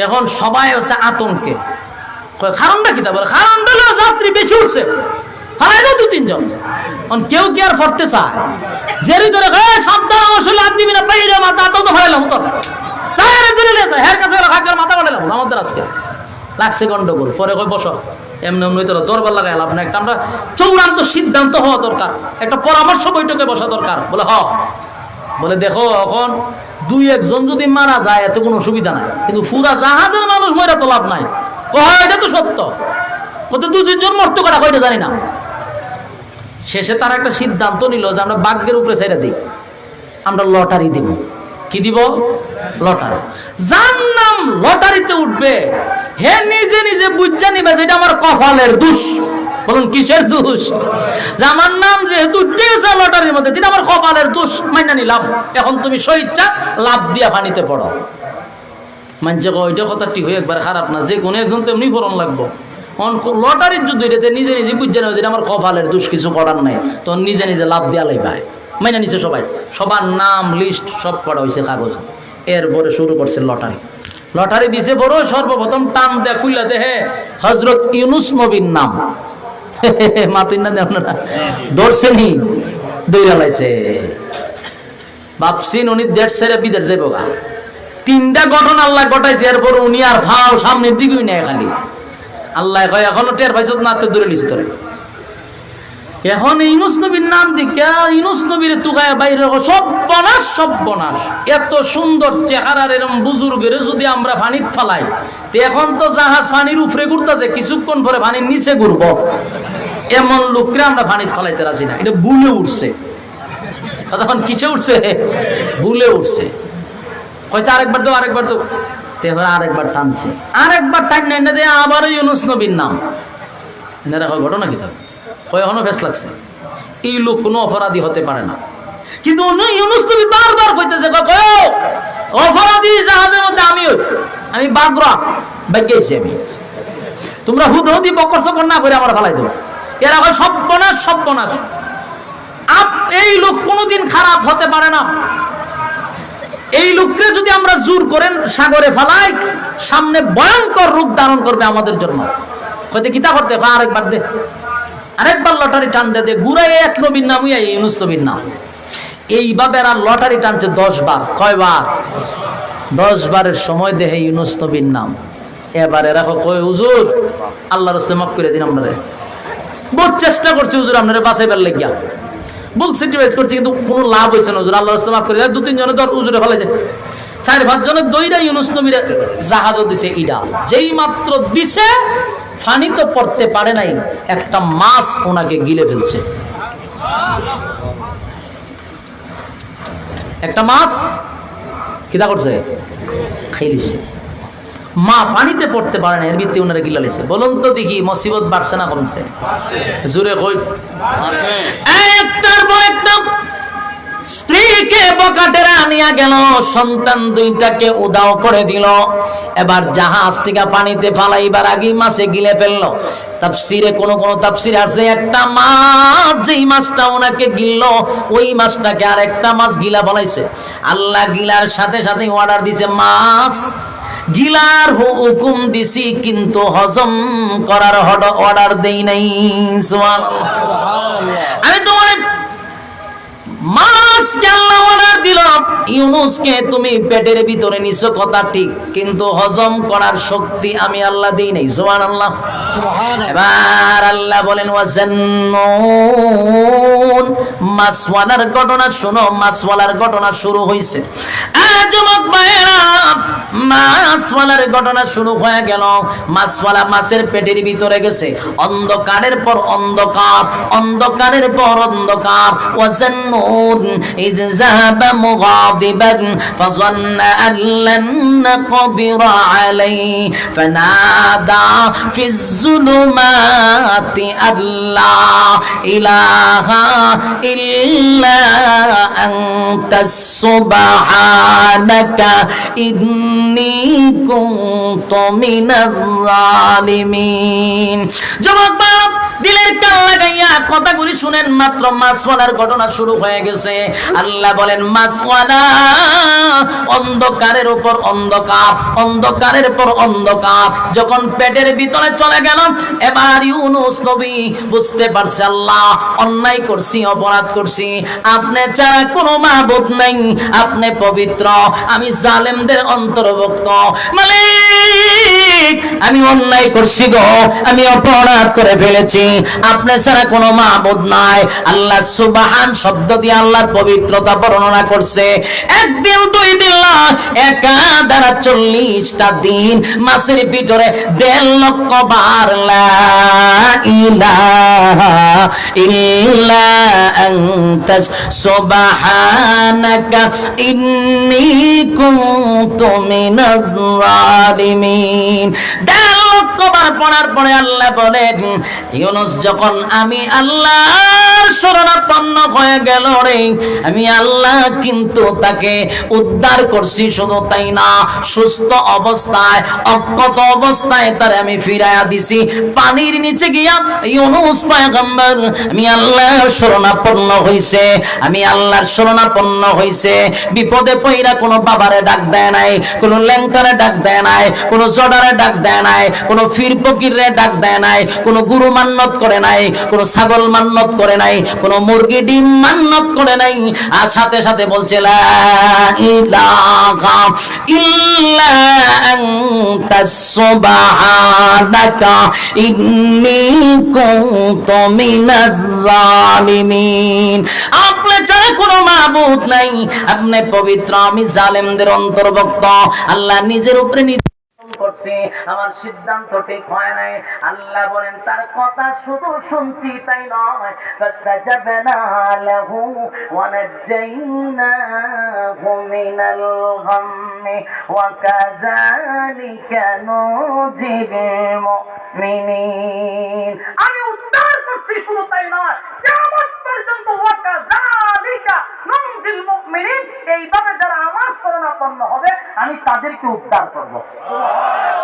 এখন সবাই হচ্ছে আতঙ্কে। কারণটা কিতা? বলে কারণটা হলো যাত্রী বেশি উঠছে, ফেলাই দাও 2-3 জন। কেউ কি আর পড়তে চায়? যে ধরে সাবধান, আমার শরীর হাত দিবি না, পাইরে মাথা তো ফেলাইলাম, তোর হের কাছে মাথা কাটালাম আমাদের আজকে লাগছে গন্ডগোল। পরে কই বসো, এমনি এমনি তোরা দরবার লাগাই লাভ না, একটা আমরা চূড়ান্ত সিদ্ধান্ত হওয়া দরকার, একটা পরামর্শ বৈঠকে বসা দরকার। বলে বলে দেখো এখন 2-1 জন যদি মারা যায় এতে কোনো অসুবিধা নাই, কিন্তু পুরা জাহাজের মানুষ মরা তো লাভ নাই। এটা তো সত্য, কত 2-3 জন মরতে করা কয়টা জানি না। শেষে তারা একটা সিদ্ধান্ত নিল যে আমরা ভাগ্যের উপরে ছেড়ে দিই, আমরা লটারি দিব। কি দিব? লটারি। যার নাম লটারিতে উঠবে হে নিজে নিজে বুঝা নিবে যেটা আমার কপালের দোষ। বলুন কিসের দোষ? যে আমার নাম যেহেতু উঠে গেছে লটারির মধ্যে, যেটা আমার কপালের দোষ মাইনা নিলাম। এখন তুমি স্বেচ্ছা লাভ দিয়া পানিতে পড়ো। মানছে ওইটা কথা ঠিক হয়ে একবার খারাপ না, যে কোনো একজন তেমনি ফোরন লাগবো। লটারির যুদ্ধ এটাতে নিজে নিজে বুঝছে না যেটা আমার কপালের দোষ, কিছু করার নাই, তখন নিজে নিজে লাভ দিয়া লাইবাই। মাইনা নিছে সবাই, সবার নাম লিস্ট সব করা হয়েছে কাগজ। এরপরে শুরু করছে লটারি। লটারি দিছে বড়, সর্বপ্রথম টান দেয়া খুইলা দেহে হযরত ইউনূস নবীর নাম। মাতুন না আপনারা ধরছেনি, দইরা লাইছে। ভাবছেন উনি দেশ ছেড়ে বিদেশ যাইব গা। 3টা ঘটনা আল্লাহ ঘটাইছে, এরপর উনি আর ভাও সামনের দিকেই নেয় খালি। আল্লাহ কয় এখনো টের পাইছ না, তো দূরে লিছে তোরে। এখন ইউনূস নবীর নাম দিকা ইউনূস নবীর তুগায় বাইরে সর্বনাশ, সর্বনাশ। এত সুন্দর চেহারার এরকম বুজুর্গের যদি আমরা পানিত ফালাই, তো এখন তো জাহাজ পানির উপরে ঘুরতেছে, কিছুক্ষণ পরে পানির নিচে ঘুরবো। এমন লোকরে আমরা পানিত ফালাইতে রাজি না, এটা বুলে উঠছে। তখন কিসে উঠছে? ভুলে উঠছে। হয়তো আরেকবার তো এবার আরেকবার টানছে, আরেকবার টান না দিয়ে আবার ইউনুস নবীর নাম। এনারা ঘটনা কি থাকবে এখনো ফেস লাগছে। এই লোক কোনো অপরাধী হতে পারে না, কিন্তু ইউনুস নবী বারবার কইতেছে অপরাধী জাহাজের মধ্যে আমি বাগরা ভাগ্যেছি আমি। তোমরা হুদহুদি বকর সকর না করে আমার ফেলাই দেবো। এরা হয় সর্বনাশ। এই লোক কোনোদিন খারাপ হতে পারে না। এই লোককে যদি আমরা জোর করেন সাগরে ফেলাই, সামনে ভয়ঙ্কর রূপ ধারণ করবে আমাদের জন্য। হয়তো কিতা করতে আরেকবার লটারি টান দে ঘুরাই এক নবীর নাম ইউনুস নবীর নাম। এইভাবে এরা লটারি টানছে 10 বার। কয়বার? 10 বারের সময় দেহে ইউনুস নবীর নাম। এবারে রাখো কই হুজুর আল্লাহর রাস্তায় মাফ করে দিন। আপনারা বহুত চেষ্টা করছি হুজুর আপনারা বাঁচাইবার লাগিয়া, বুক সেটিভাইজ করছি, কিন্তু কোনো লাভ হয়েছে না হুজুর। আল্লাহর রাস্তায় মাফ করে দেয়। 2-3 জনে ধর হুজুরে ফেলাই যায়, 4-5 জনের দইরা ইউনুস নবীর জাহাজও দিছে। ইডা যেই মাত্র দিছে ফানি তো পড়তে পারে নাই, একটা মাছ ওনাকে গিলে ফেলছে। একটা মাছ কিতা করছে? খাইলিছে। মা পানিতে পড়তে পারে না, এর ভিত্তি ওনারা গিলা লিছে। বলুন তো দেখি মুসিবত বাড়ছে না কমছে? জোরে কই। একটার পর একটা স্ত্রীকে বকাটেরা নিয়ে গেল, সন্তান 2টাকে উদাও করে দিল। এবার জাহাজ থেকে পানিতে ফালাইবার আগে মাছে গিলে ফেললো। তাফসিরে কোন তাফসিরে আছে একটা মাছ যেই মাছটা ওনাকে গিলল, ওই মাছটাকে আর একটা মাছ গিলা ফলাইছে। আল্লাহ গিলার সাথে সাথে অর্ডার দিছে মাছ গিলার হুকুম দিছি, কিন্তু হজম করার অর্ডার দেই নাই। সুবহানাল্লাহ। আমি তোমার মাছকে আল্লাহ অর্ডার দিল, ইউনুসকে তুমি পেটের ভিতরে নিছো, কথা ঠিক, কিন্তু হজম করার শক্তি আমি আল্লাহ দেই নাই। সুবহানাল্লাহ। এবার আল্লাহ বলেন ওয়াজান্নুন, মাছওয়ালার ঘটনা শোনো। মাছওয়ালার ঘটনা শুরু হইছে। যুবক ভাইয়েরা, মাছওয়ালার ঘটনা শুরু হয়ে গেল। মাছওয়ালা মাছের পেটের ভিতরে গেছে, অন্ধকারের পর অন্ধকার, অন্ধকারের পর অন্ধকার। ওয়াজান্নুন ইয যাহাবা মুগাদিবান ফাযান্না আন লান নাকদিরা আলাইহি ফানাদা ফিজ যুলুমাতি আল্লা ইলাহা ইল্লা আনতাস সুবহানাকা ইন্নী কুনতু মিনাজ জালিমিন। যুবক বাপ দিলের কান লাগাইয়া কথাগুলি শুনেন। মাত্র মাছওয়ালার ঘটনা শুরু হয়ে গেছে। আল্লাহ বলেন মাছওয়ালা অন্ধকারের উপর অন্ধকার, অন্ধকারের পর অন্ধকার যখন পেটের ভিতরে চলে গেল, এবার ইউনুস নবী বুঝতে পারছে আল্লাহ অন্যায় করছি, অপরাধ করছি, আপনি ছাড়া কোনো মাবুদ নাই, আপনি পবিত্র, আমি জালেমদের অন্তর্ভুক্ত। মালিক আমি অন্যায় করছি গো, আমি অপরাধ করে ফেলেছি, আপনি ছাড়া কোনো মাবুদ নাই। আল্লাহ সুবহান শব্দ দিয়ে আল্লাহর পবিত্রতা বর্ণনা করছে। একদিন 2 দিন না, একাধারে 40টা দিন মাছের ভিতরে 1.5 লক্ষ বার লা ইলাহা ইল্লা আনতাস সুবহানাকা ইন্নী কুনতু মিনাজ জালিমিন। 1.5 লক্ষ বার পড়ার পরে আল্লাহ বলেন ইউনুস যখন আমি আল্লাহর শরণাপন্ন হয়ে গেল রে, আমি আল্লাহ কিন্তু তাকে উদ্ধার করছি। শুধু তাই না, সুস্থ অবস্থায়, অক্ষত অবস্থায় তারে আমি ফিরাইয়া দিছি পানির নিচে গিয়া। ইউনুস পয়গম্বর আমি আল্লাহর শরণাপন্ন হইছে, আমি আল্লাহর শরণাপন্ন হইছে। বিপদে পইরা কোনো বাবারে ডাক দেয় নাই, কোনো ল্যাংটারে ডাক দেয় নাই, কোনো জডারে ডাক দেয় নাই, কোনো ফির ফকিরে ডাক দেয় নাই, কোনো গুরু মান্নত করে নাই, কোনো ছাগল মান্নত করে নাই, কোনো মুরগি ডিম মান্নত করে নাই। আর সাথে সাথে বলছে লা ইলাহা ইল্লা আনতাস সুবহানাকা ইন্নী কুনতু মিনাজ জালিমিন। আপনি ছাড়া কোনো মাবুদ নাই, আপনি পবিত্র, আমি জালেমদের অন্তর্ভুক্ত। আল্লাহ নিজের উপরে করছি, আমার সিদ্ধান্ত ঠিক হয় নাই। আল্লাহ বলেন তার কথা শুধু শুনছি তাই নয়, ফাস্তাজাবনা লাহু ওয়া নাজাইনাহু মিনাল গাম্মি ওয়া কাযালিকা নুজিল মুমিনিন। আমি উদ্ধার করছি শুধু তাই নয়, কিয়ামত পর্যন্ত ওয়া কাযালিকা নুজিল মুমিনিন, এইভাবে যারা আমার শরণাপন্ন হবে আমি তাদেরকে উদ্ধার করব।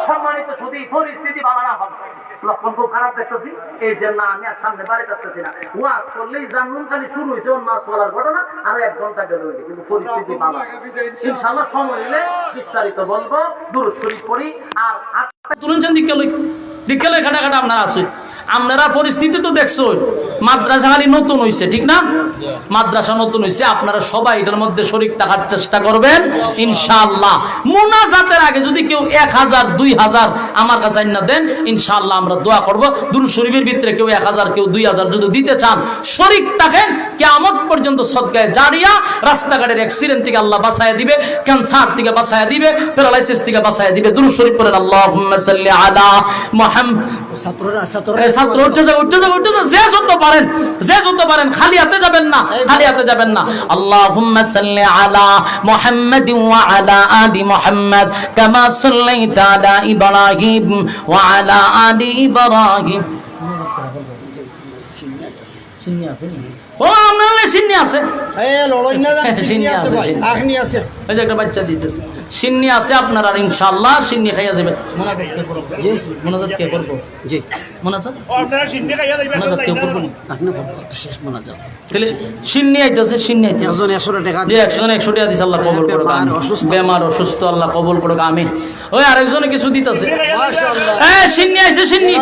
সম্মানিত শুধু পরিস্থিতি বাড়ানো হবে, লক্ষণ খুব খারাপ দেখতেছি, এই জন্য আমি আর সামনে বাড়ি যাচ্ছি না। ওয়াজ করলেই জানলাম খালি শুরু হয়েছে ওর মাছ চলার ঘটনা, আরো 1 ঘন্টা গেল, কিন্তু পরিস্থিতি ভালো। ইনশাআল্লাহ সময় নিলে বিস্তারিত বলবো। দুরূদ শরীফ পড়ি আর তুলছেন দিকে খাটা খাটা আপনারা আছে। আপনারা পরিস্থিতি তো দেখছো, মাদ্রাসা খালি নতুন হয়েছে, ঠিক না? মাদ্রাসা নতুন হয়েছে, আপনারা সবাই এটার মধ্যে শরীক থাকার চেষ্টা করবেন ইনশাআল্লাহ। মুনাজাতের আগে যদি কেউ 1000 2000 আমার কাছে না দেন, ইনশাআল্লাহ আমরা দোয়া করব। দুরূদ শরীফের ভিতরে কেউ 1000 কেউ 2000 যদি দিতে চান, শরীক থাকেন, কিয়ামত পর্যন্ত সদকায়ে জারিয়া, রাস্তাঘাটের অ্যাক্সিডেন্ট থেকে আল্লাহ বাঁচায়া দিবে, ক্যান্সার থেকে বাঁচায়া দিবে, প্যারালাইসিস থেকে বাঁচায়া দিবে। দুরূদ শরীফ পড়েন, আল্লাহুম্মা সাল্লি আলা মুহাম্মদ। ছাত্র উঠে যাও, যে যত পারেন, খালি হাতে যাবেন না, আল্লাহুম্মা সাল্লি আলা মুহাম্মাদ ওয়া আলা আলি মুহাম্মাদ কামা সাল্লাইতা আলা ইব্রাহিম ওয়া আলা আলি ইব্রাহিম। সিন্নি আছে নি? ও আপনারা সিন্নি আছে, সিন্নি আছে, এই যে একটা বাচ্চা দিতেছে, সিন্নি আছে আপনারা ইনশাআল্লাহ সিন্নি খাইয়া যাবেন। মোনাজাত কে করব? জি মোনাজাত আপনারা সিন্নি খাইয়া যাবেন। মোনাজাত কে করব? আপনি তো শেষ মোনাজাত। তাহলে সিন্নি আইতাছে, একজন 100 টাকা দিয়ে, 100 টাকা দিছে, আল্লাহ কবুল করুক। বেমার অসুস্থ আল্লাহ কবুল করুক, আমিন। ওই আরেকজনে কিছু দিতেছে, মাশাআল্লাহ। হ্যাঁ সিন্নি আইছে, সিন্নি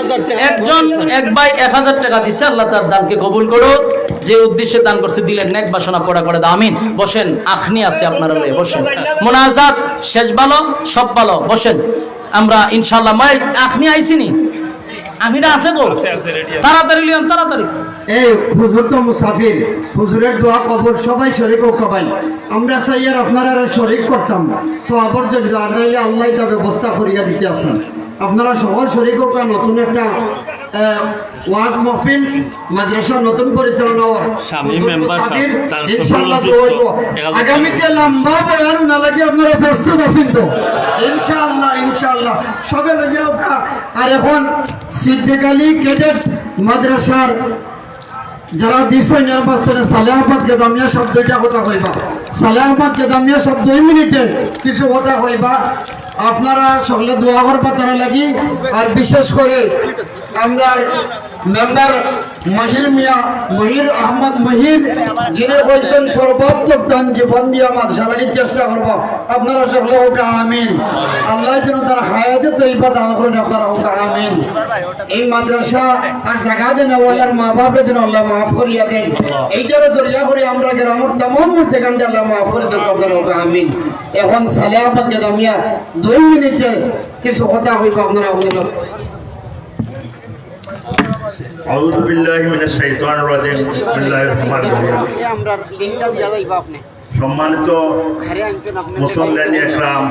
একজন এক ভাই 1000 টাকা দিছে, আল্লাহ তার দানকে কবুল করুক। যে উদ্দেশ্যে দান করছে দিলেন, নেক বাসনা পড়া করে দাও, আমিন। বসেন, আখনি আছে আপনারা, বসেন। মোনাজাত শেষ ভালো, সব ভালো, বসেন। আমরা ইনশাআল্লাহ মাই আখনি আইছিনি, আমিরা আছে গো, তাড়াতাড়ি লিয়ান, তাড়াতাড়ি। এই হুজুর তো মুসাফির, হুজুরের দোয়া কবুল, সবাই শরীক হোক। ভাই আমরা চাই আর আপনারা শরীক করতাম সওয়াবের জন্য, আর নাইলে আল্লাহ তা ব্যবস্থা করিয়া দিতে আসেন। আপনারা সকল শরীক হোক। নতুন একটা ওয়াজ মাহফিল মাদ্রাসা নতুন পরিচালনা ইনশাআল্লাহ আগামীতে লম্বা বয়ান না লাগে, আপনারা প্রস্তুত আছেন তো? ইনশাআল্লাহ সবে লাগে। আর এখন সিদ্দিক আলী ক্যাডেট মাদ্রাসার যারা দিচ্ছেন নির্বাচনে সালেহ আহমদ গেদামিয়া সব 2টা কথা কইবা। সালেহ আহমদ গেদামিয়া সব 2 মিনিটে কিছু কথা কইবা। আপনারা সকলে দোয়া করবা তারা লাগি। আর বিশেষ করে আমরা মেম্বার মহির আহমদ মহির, যিনি কইছেন সর্বাত্মক দান জীবন দিয়ে মাদ্রাসা লাগি চেষ্টা করব। আপনারা সকলে হোক আমিন। আল্লাহ যেন তার হায়াতে তৈবা দান করেন, আপনারা হোক আমিন। এই মাদ্রাসা আর জায়গা দেন ওয়ালার মা বাপের জন্য আল্লাহ মাফ করিয়া দেন। এইটারে দরিয়া করে আমরা গ্রামের তেমন মধ্যে কান্দে আল্লাহ মাফ করে দেন, আপনারা হোক আমিন। এখন সালেহ আহমদ গেদামিয়া 2 মিনিটে কিছু কথা হইব, আপনারা বলেন। আউযু বিল্লাহি মিনাশ শাইতানির রাজিম। বিসমিল্লাহির রহমানির রহিম। আমরা লিংকটা দিয়া যাইবা আপনি। সম্মানিত মুসল্লিয়ান একরাম,